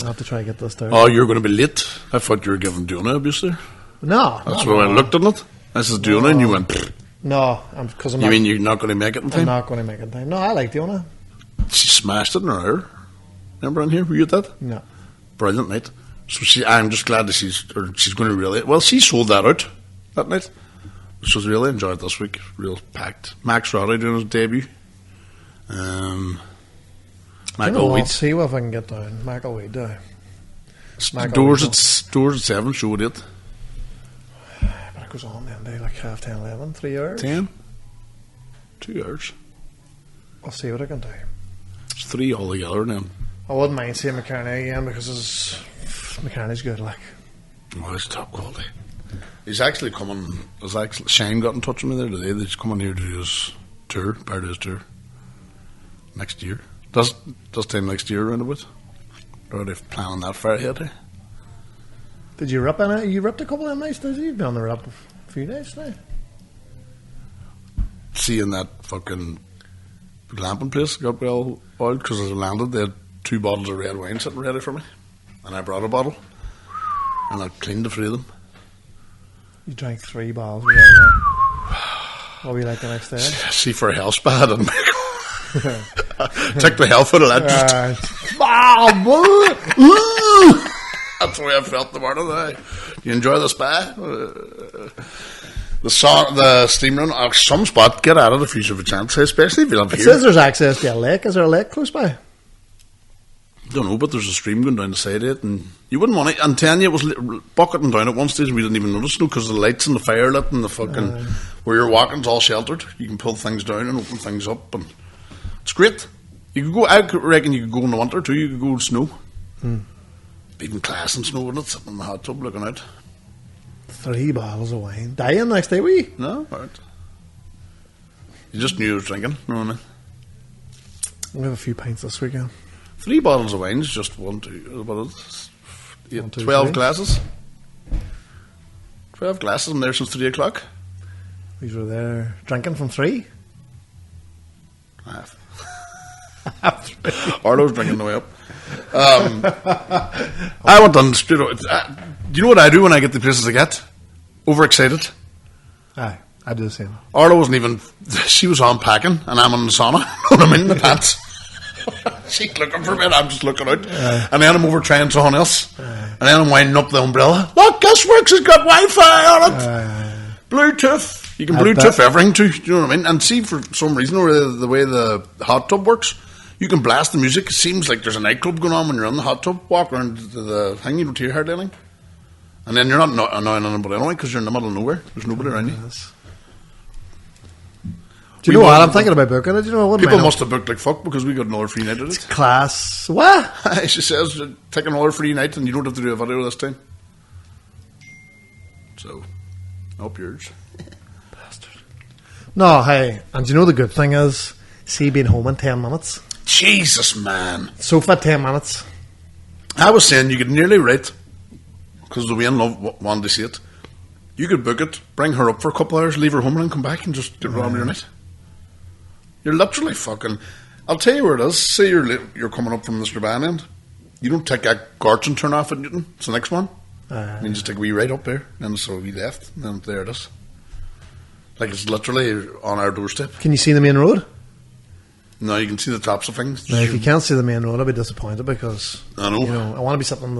S1: I'll have to try to get this down.
S2: Oh, you're going to be late. I thought you were giving Duna abuse there.
S1: No.
S2: That's
S1: no,
S2: why
S1: no.
S2: I looked at it. I said Duna, and you went. Pfft.
S1: No, because I'm
S2: You
S1: not.
S2: mean you're not going to make it in
S1: I'm
S2: time?
S1: not going to make it in time. No, I like Diona.
S2: She smashed it in her hour. Remember in here? Were you at that?
S1: No.
S2: Brilliant night. So I'm just glad that she's going to really. Well, she sold that out that night. She was really enjoyed this week. Real packed. Max Roddy doing his debut. Michael
S1: I'll
S2: Wheat.
S1: see if I can get down. Michael Wheat down.
S2: Doors at 7, show at 8.
S1: But it goes on then day like 10:30, 11, 3 hours.
S2: 10? 2 hours.
S1: I'll see what I can do.
S2: It's 3 altogether now.
S1: I wouldn't mind seeing McCartney again because McCartney's good. Like,
S2: Oh, it's top quality. He's actually coming. Shane got in touch with me there today. He's coming here to do his tour, part of his tour next year. Does time next year around about? Or are they planning that far ahead? Eh?
S1: did you rip any? You ripped a couple of nights, did you? You've been on the rip a few days now.
S2: Seeing that fucking glamping place got well oiled because as I landed, they had 2 bottles of red wine sitting ready for me, and I brought a bottle, and I cleaned the 3 of them.
S1: You drank 3 bottles. What were you like the next day?
S2: See for a health spa, and took the health out of that. That's the way I felt the morning. You enjoy the spa? The steam run, some spot, get at it if you have a chance, especially if you live
S1: It
S2: here.
S1: says there's access to a lake. Is there a lake close by?
S2: Don't know, but there's a stream going down the side of it, and you wouldn't want it. I'm telling you, it was bucketing down at one stage, and we didn't even notice no because the lights and the fire lit and the fucking where you're walking's all sheltered. You can pull things down and open things up, and it's great. You could go. I reckon you could go in the winter too. You could go in snow, even class in snow, wouldn't it? Sitting in the hot tub looking out.
S1: 3 bottles of wine. Dying next day, we?
S2: No, right. You just knew you was drinking. No, no.
S1: We'll have a few pints this weekend.
S2: 3 bottles of wine is just 1, 2, what is it?
S1: 1, 2,
S2: 12
S1: 3.
S2: glasses. 12 glasses, and there since 3 o'clock.
S1: These were there drinking from 3.
S2: Arlo's drinking the way up. I went on straight away. Do you know what I do when I get the places I get? Overexcited.
S1: Aye, I do the same.
S2: Arlo wasn't even. She was on packing, and I'm in the sauna. You know what I mean? The pants. She's looking for me, and I'm just looking out. And then I'm over trying something else. And then I'm winding up the umbrella. Look, this works. It's got Wi-Fi on it. Bluetooth. You can Bluetooth everything too. Do you know what I mean? And see, for some reason, the way the hot tub works, you can blast the music. It seems like there's a nightclub going on when you're in the hot tub. Walk around the thing, you don't hear hardly anything. And then you're not annoying anybody anyway because you're in the middle of nowhere. There's nobody around you.
S1: Do you know what? I'm thinking about booking it. Do you know what?
S2: People must have booked like fuck because we got another free night at it.
S1: Class. What?
S2: She says, take another free night and you don't have to do a video this time. So, up yours.
S1: Bastard. No, hey. And do you know the good thing is, see being home in 10 minutes.
S2: Jesus, man.
S1: Sofa 10 minutes.
S2: I was saying you could nearly write, because the Wayne wanted to see it, you could book it, bring her up for a couple hours, leave her home and then come back and just get on with your night. You're literally fucking... I'll tell you where it is. Say you're coming up from the Strabane end. You don't take that Gorton turn off at Newton. It's the next one. You just take a wee right up there. And so we left. And then there it is. Like it's literally on our doorstep.
S1: Can you see the main road?
S2: No, you can see the tops of things.
S1: Now, if you can't see the main road, I'll be disappointed because
S2: I know.
S1: You know, I want to be sitting on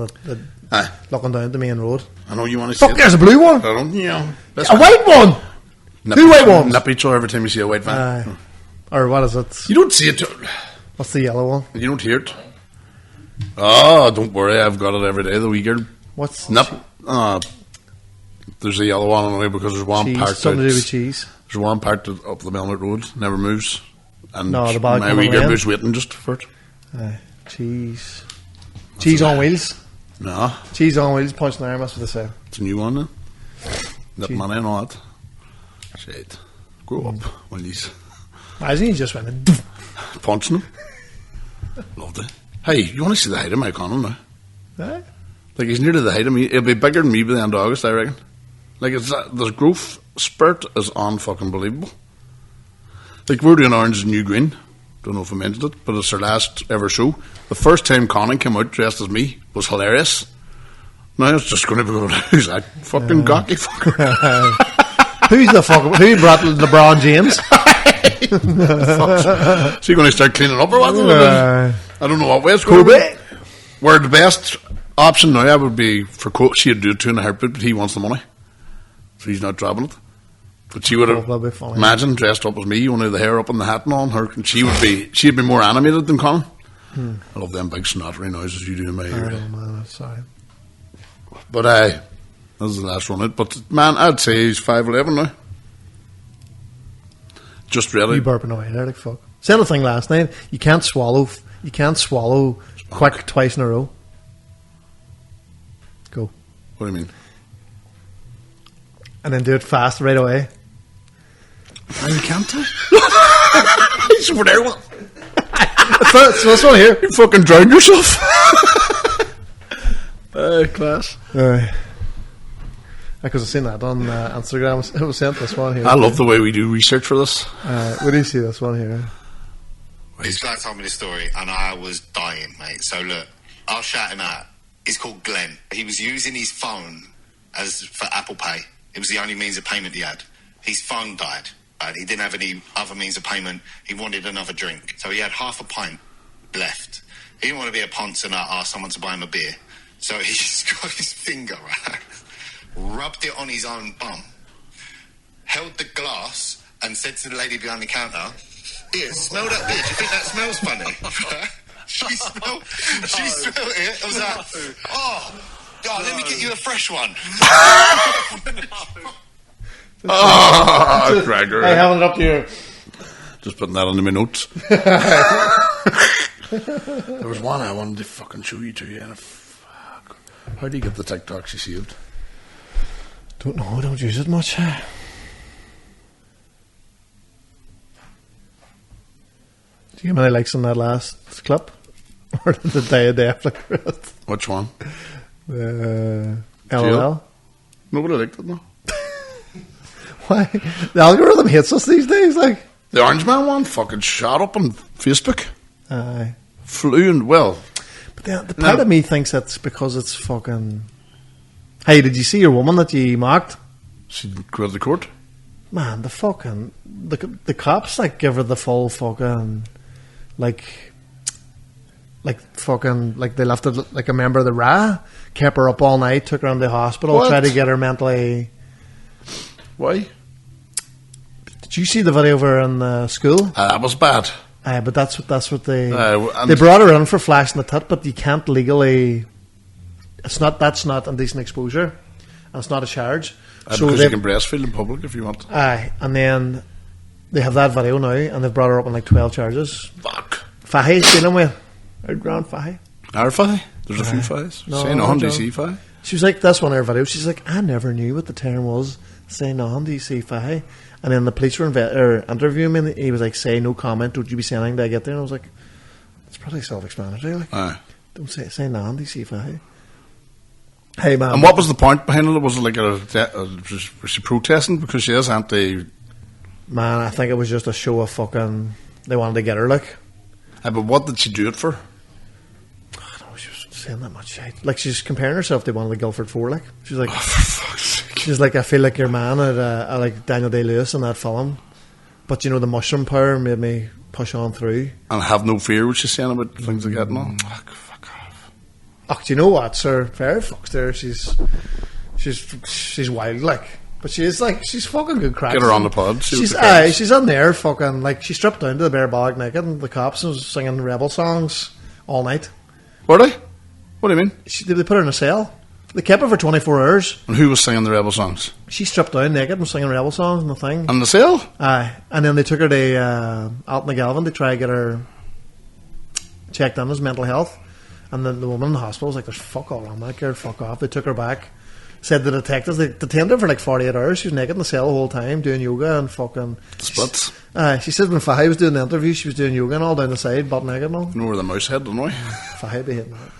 S1: looking down at the main road.
S2: I know you want to see
S1: Fuck,
S2: it.
S1: there's a blue one.
S2: I don't, you know.
S1: A white one. Two white ones.
S2: Nip each other every time you see a white van.
S1: Or what is it?
S2: You don't see it.
S1: What's the yellow one?
S2: You don't hear it. Oh, don't worry. I've got it every day. The wee girl.
S1: What's
S2: Nip. There's a yellow one on the way because there's one
S1: cheese?
S2: part
S1: Something to do with cheese.
S2: There's one part up the Melmoot Road never moves, and
S1: No, the bag
S2: my
S1: coming
S2: wee girl
S1: around.
S2: was waiting just for it.
S1: Cheese. Cheese on wheels.
S2: No,
S1: Cheese on wheels. Punch and iron. That's what they say.
S2: it's a new one now. That
S1: Cheese.
S2: money and all that. Shit. Grow up when he's
S1: Imagine you just went and doof.
S2: punching him. Loved it. Hey, you want to see the height of my Conan now?
S1: Aye.
S2: Like he's nearly the height of me. He'll be bigger than me by the end of August, I reckon. Like the growth spurt is unfucking believable. Like we're doing Orange is the New Green. Don't know if I mentioned it, but it's our last ever show. The first time Conan came out dressed as me was hilarious. Now it's just going to be going, who's that fucking cocky fucker?
S1: Who's the fuck? Who brought LeBron James?
S2: Is he going to start cleaning up or what? I don't know what way it's going to
S1: Kobe.
S2: be. We're the best Option now, I would be for quote. She'd do it 2 in a heartbeat, but he wants the money, so he's not dropping it. But she would have
S1: that'd be funny.
S2: imagine dressed up as me, only the hair up and the hat and on her, and she'd be more animated than Colin. I love them big snottery noises you do in my
S1: I
S2: ear.
S1: don't know, man. Sorry.
S2: But this is the last one out. But man, I'd say he's 5'11" now. Just really.
S1: You burping away there like fuck. Said the thing last night. You can't swallow. You can't swallow quick twice in a row. Go.
S2: What do you mean?
S1: And then do it fast right away.
S2: And you can't. He's over there.
S1: So this one here.
S2: You fucking drowned yourself. Class.
S1: Because I've seen that on Instagram. It was sent this one here.
S2: I love the way we do research for this.
S1: Where do you see this one here?
S5: This guy told me the story, and I was dying, mate. So look, I'll shout him out. He's called Glenn. He was using his phone for Apple Pay. It was the only means of payment he had. His phone died. He didn't have any other means of payment. He wanted another drink. So he had half a pint left. He didn't want to be a ponce and ask someone to buy him a beer. So he just got his finger, right, rubbed it on his own bum, held the glass and said to the lady behind the counter, "Here, smell that beer. Do you think that smells funny?" She smelled it. I was like, oh, let me get you a fresh one.
S2: Gregor.
S1: I have it up here.
S2: Just putting that under my notes. There was one I wanted to fucking show you to you. And how do you get the TikToks you saved?
S1: Don't know. I don't use it much. Do you get many likes on that last clip? Or did it die a day after it?
S2: Which one?
S1: LOL.
S2: Nobody liked it, no.
S1: Why? The algorithm hates us these days, like.
S2: The Orange Man one fucking shot up on Facebook.
S1: Aye.
S2: Flew and well.
S1: But the part of me thinks that's because it's fucking. Hey, did you see your woman that you mocked?
S2: She didn't go to the court.
S1: Man, the cops like give her the full fucking like they left it like a member of the RA, kept her up all night, took her into the hospital,
S2: What?
S1: tried to get her mentally.
S2: Why?
S1: Did you see the video of her in school?
S2: That was bad.
S1: But that's what they
S2: And
S1: they brought her in for flashing the tit, but you can't legally. That's not indecent exposure, and it's not a charge.
S2: because you can breastfeed in public if you want.
S1: Aye, and then they have that video now, and they've brought her up on like 12 charges.
S2: Fuck.
S1: Fahy's dealing with her grand Fahy.
S2: Our Fahy? There's a few Fahies.
S1: No,
S2: Say no, do you
S1: John.
S2: see Fahy?
S1: She was like, that's one of her videos. She's like, I never knew what the term was. Say no, do you see Fahy? And then the police were interviewing me, and he was like, say no comment. Would you be saying anything to I get there? And I was like, it's probably self-explanatory. Like,
S2: Aye.
S1: don't say no, do you see Fahy? Hey man,
S2: And what was the point behind it? Was it like was she protesting because she is anti?
S1: man, I think it was just a show of fucking. They wanted to get her like.
S2: But what did she do it for?
S1: I don't know, she was saying that much shit. Like she's comparing herself to one of the Guildford Four. Like she's like,
S2: Oh, for fuck's sake.
S1: she's like, I feel like your man at like Daniel Day-Lewis in that film, but you know the mushroom power made me push on through.
S2: And have no fear, what she's saying about things like that. No, fuck off.
S1: Oh, do you know what, sir? Fair fucks there. She's wild, like, but she's fucking good crack.
S2: Get her on the pod. see what
S1: She's
S2: the crack is.
S1: she's on there, fucking like she stripped down to the bare bog naked, and the cops was singing rebel songs all night.
S2: Were they? What do you mean?
S1: They put her in a cell. They kept her for 24 hours.
S2: And who was singing the rebel songs?
S1: She stripped down naked and was singing rebel songs and the thing.
S2: On the cell?
S1: Aye, and then they took her to Alton Galvin to try to get her checked on as mental health. And then the woman in the hospital was like, "There's fuck all wrong with that girl. Fuck off." They took her back. Said the detectives they detained her for like 48 hours. She was naked in the cell the whole time doing yoga and fucking
S2: Splits.
S1: She said when Fahy was doing the interview, she was doing yoga and all down the side, butt naked and all.
S2: You know where the mouse head, don't we?
S1: Fahy be hitting that.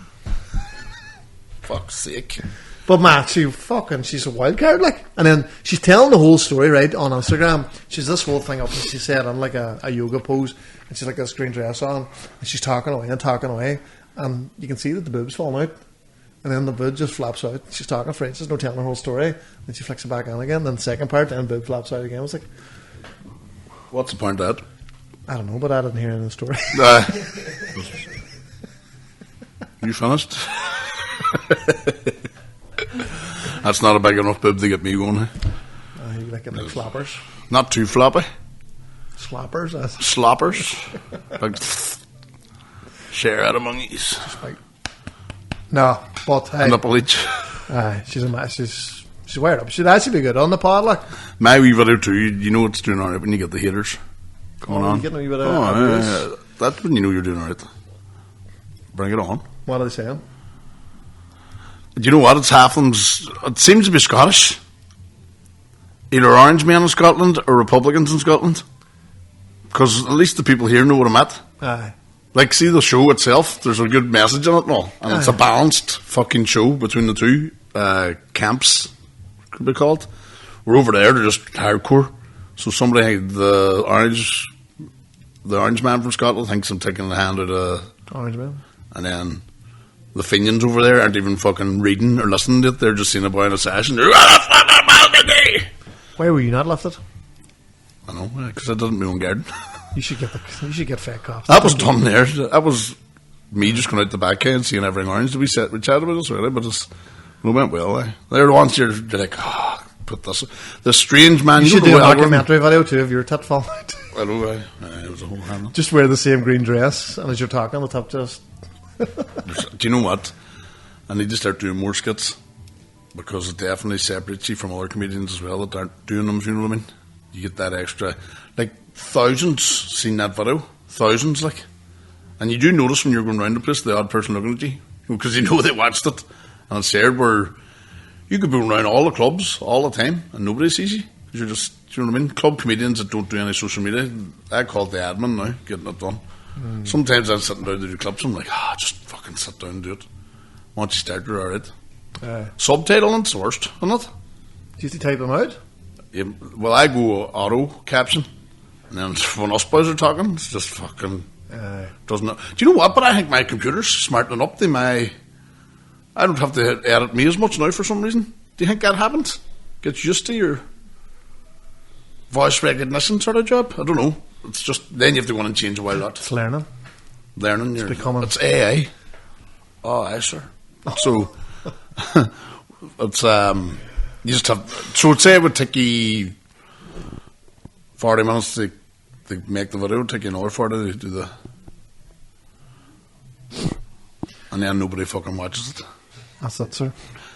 S2: Fuck's sake.
S1: But man, she's a wild card, like. And then she's telling the whole story, right, on Instagram. She's this whole thing up, and she said on like a yoga pose, and she's like this green dress on, and she's talking away, and you can see that the boobs falling out, and then the boob just flaps out. She's talking French, there's no telling her whole story, then she flicks it back on again. Then the second part, then boob flaps out again. I was like,
S2: What's the point of that?
S1: I don't know, but I didn't hear any of the story.
S2: You finished? That's not a big enough bib to get me going. Eh?
S1: You like it like floppers.
S2: Not too floppy.
S1: Sloppers, that's
S2: Sloppers. Like, share out among yous.
S1: like. No, but hey,
S2: A nipple each.
S1: she's a mess. She's wired up. She'd actually be good on the pod, like.
S2: My wee video too, you know it's doing alright when you get the haters going on.
S1: You getting a wee bit of
S2: Oh,
S1: abuse?
S2: yeah. That's when you know you're doing alright. Bring it on.
S1: What are they saying?
S2: Do you know what? It's half of them's. It seems to be Scottish. Either orange men in Scotland or Republicans in Scotland. Because at least the people here know what I'm at.
S1: Aye.
S2: Like, see the show itself, there's a good message in it and all. And it's a balanced fucking show between the two camps, could be called. We're over there, they're just hardcore. So somebody, the orange man from Scotland thinks I'm taking the hand out of...
S1: Orange man.
S2: And then the Fenians over there aren't even fucking reading or listening to it. They're just seeing a boy in a session. They're
S1: Why were you not lifted?
S2: I know, because I did my own garden.
S1: You should get fake cops.
S2: That was done there. That was me just going out the back and seeing everything orange. We chatted about this really, but it went well. They're the ones you're like, put this. The strange man.
S1: You should
S2: know
S1: do a
S2: the way
S1: documentary video too of your tit falling out.
S2: I know, it was a whole handle.
S1: Just wear the same green dress, and as you're talking, the top just.
S2: Do you know what? I need to start doing more skits because it definitely separates you from other comedians as well that aren't doing them. If you know what I mean? You get that extra, like thousands seen that video, thousands like, and you do notice when you're going around the place the odd person looking at you because you know they watched it, and it's shared where you could be going around all the clubs all the time and nobody sees you because you're just, you know what I mean? Club comedians that don't do any social media, I call it the admin now, getting it done. Sometimes I'm sitting down to do clips, I'm like, just fucking sit down and do it. Once you start, you're alright. Subtitling's the worst, isn't it?
S1: Do you type them out?
S2: Yeah, well, I go auto caption, and then when us boys are talking, it's just fucking doesn't. Do you know what? But I think my computer's smartening up. I don't have to edit me as much now for some reason. Do you think that happens? Gets used to your voice recognition sort of job. I don't know. It's just then you have to go in and change a while lot.
S1: It's learning.
S2: Learning.
S1: It's becoming.
S2: It's AI. Oh, aye, sir. So it's you just have. So I'd say it would take you 40 minutes to make the video. It would take you an hour 40 to do the, and then nobody fucking watches it.
S1: That's it, sir.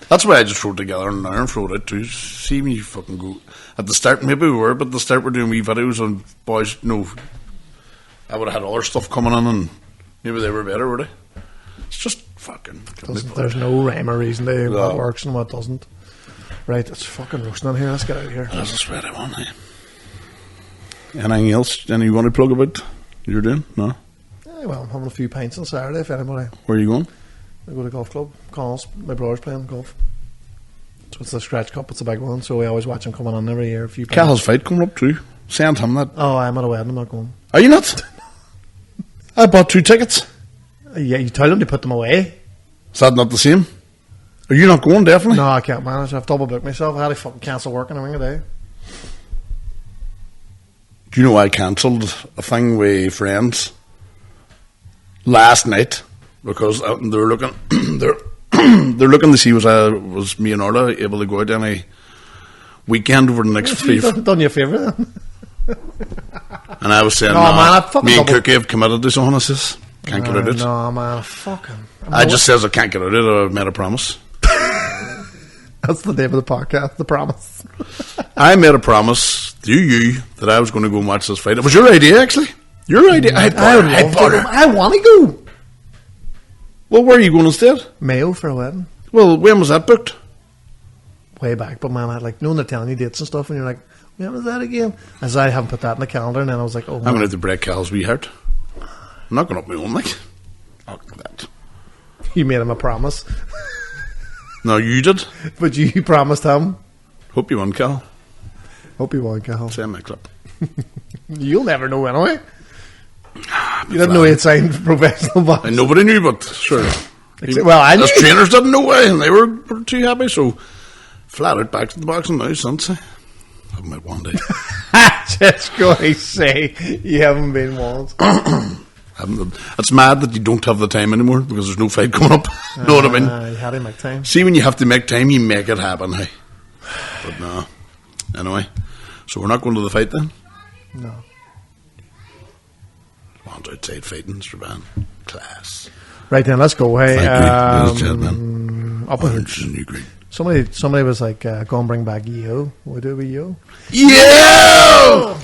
S2: That's why I just throw it together in an hour and throw it out too. See me fucking go at the start. Maybe we were, but at the start we're doing wee videos on boys. No, I would have had other stuff coming in, and maybe they were better, were they? It's just fucking.
S1: There's no rhyme or reason to what works and what doesn't. Right, it's fucking roasting in here. Let's get out of here.
S2: That's a sweat I want. Anything else? Any you want to plug about? You're doing? No.
S1: Yeah, well, I'm having a few pints on Saturday. If anybody,
S2: Where are you going?
S1: I go to golf club. Connell's, my brother's playing golf. So it's the Scratch Cup. It's a big one. So we always watch him coming on every year. A few.
S2: Call's fight coming up too. Send him that.
S1: Oh, I'm at a wedding. I'm not going.
S2: Are you not? I bought 2 tickets.
S1: Yeah, you tell them to put them away.
S2: Is that not the same? Are you not going? Definitely.
S1: No, I can't manage. I've double booked myself. I had to fucking cancel work in a ring a day.
S2: Do you know I cancelled a thing with friends last night because they're looking they're looking to see was me and Orla able to go out any weekend over the next 3
S1: Done you a favour then.
S2: and I was saying
S1: No, man, I fucking
S2: me and
S1: double-
S2: Cookie have committed to something. I says can't get out of it.
S1: No, man, fucking.
S2: I just says I can't get out of it. I've made a promise.
S1: That's the name of the podcast. The promise.
S2: I made a promise to you that I was going to go and watch this fight. It was your idea, actually. Your idea.
S1: I want to go.
S2: Well, where are you going instead?
S1: Mayo for a wedding.
S2: Well, when was that booked?
S1: Way back, but man, I like knowing they're telling you dates and stuff, and you're like, when was that again? As I haven't put that in the calendar, and then I was like, oh,
S2: I'm going to have to break Cal's wee heart. I'm not going up my own, like. Fuck that.
S1: you made him a promise,
S2: No, you did.
S1: but you promised him.
S2: Hope you won, Cal.
S1: Hope you won, Cal.
S2: Send my clip.
S1: You'll never know anyway. You didn't know he'd signed professional box.
S2: And nobody knew, but sure.
S1: Well, I knew.
S2: His trainers didn't know why, and they were too happy, so flat out back to the boxing now, since I haven't met one day.
S1: Just going to say you haven't been once.
S2: It's mad that you don't have the time anymore because there's no fight coming up. Know what I mean?
S1: You had to make time.
S2: See, when you have to make time, you make it happen, hey. But no. Anyway, so we're not going to the fight then?
S1: No.
S2: One's outside fighting, Strabane. Class.
S1: Right then, let's go. Hey,
S2: Thank you. Man.
S1: up
S2: Orange and new green.
S1: Somebody was like, go and bring back Yo. We'll do it with Yo.
S2: Yeah!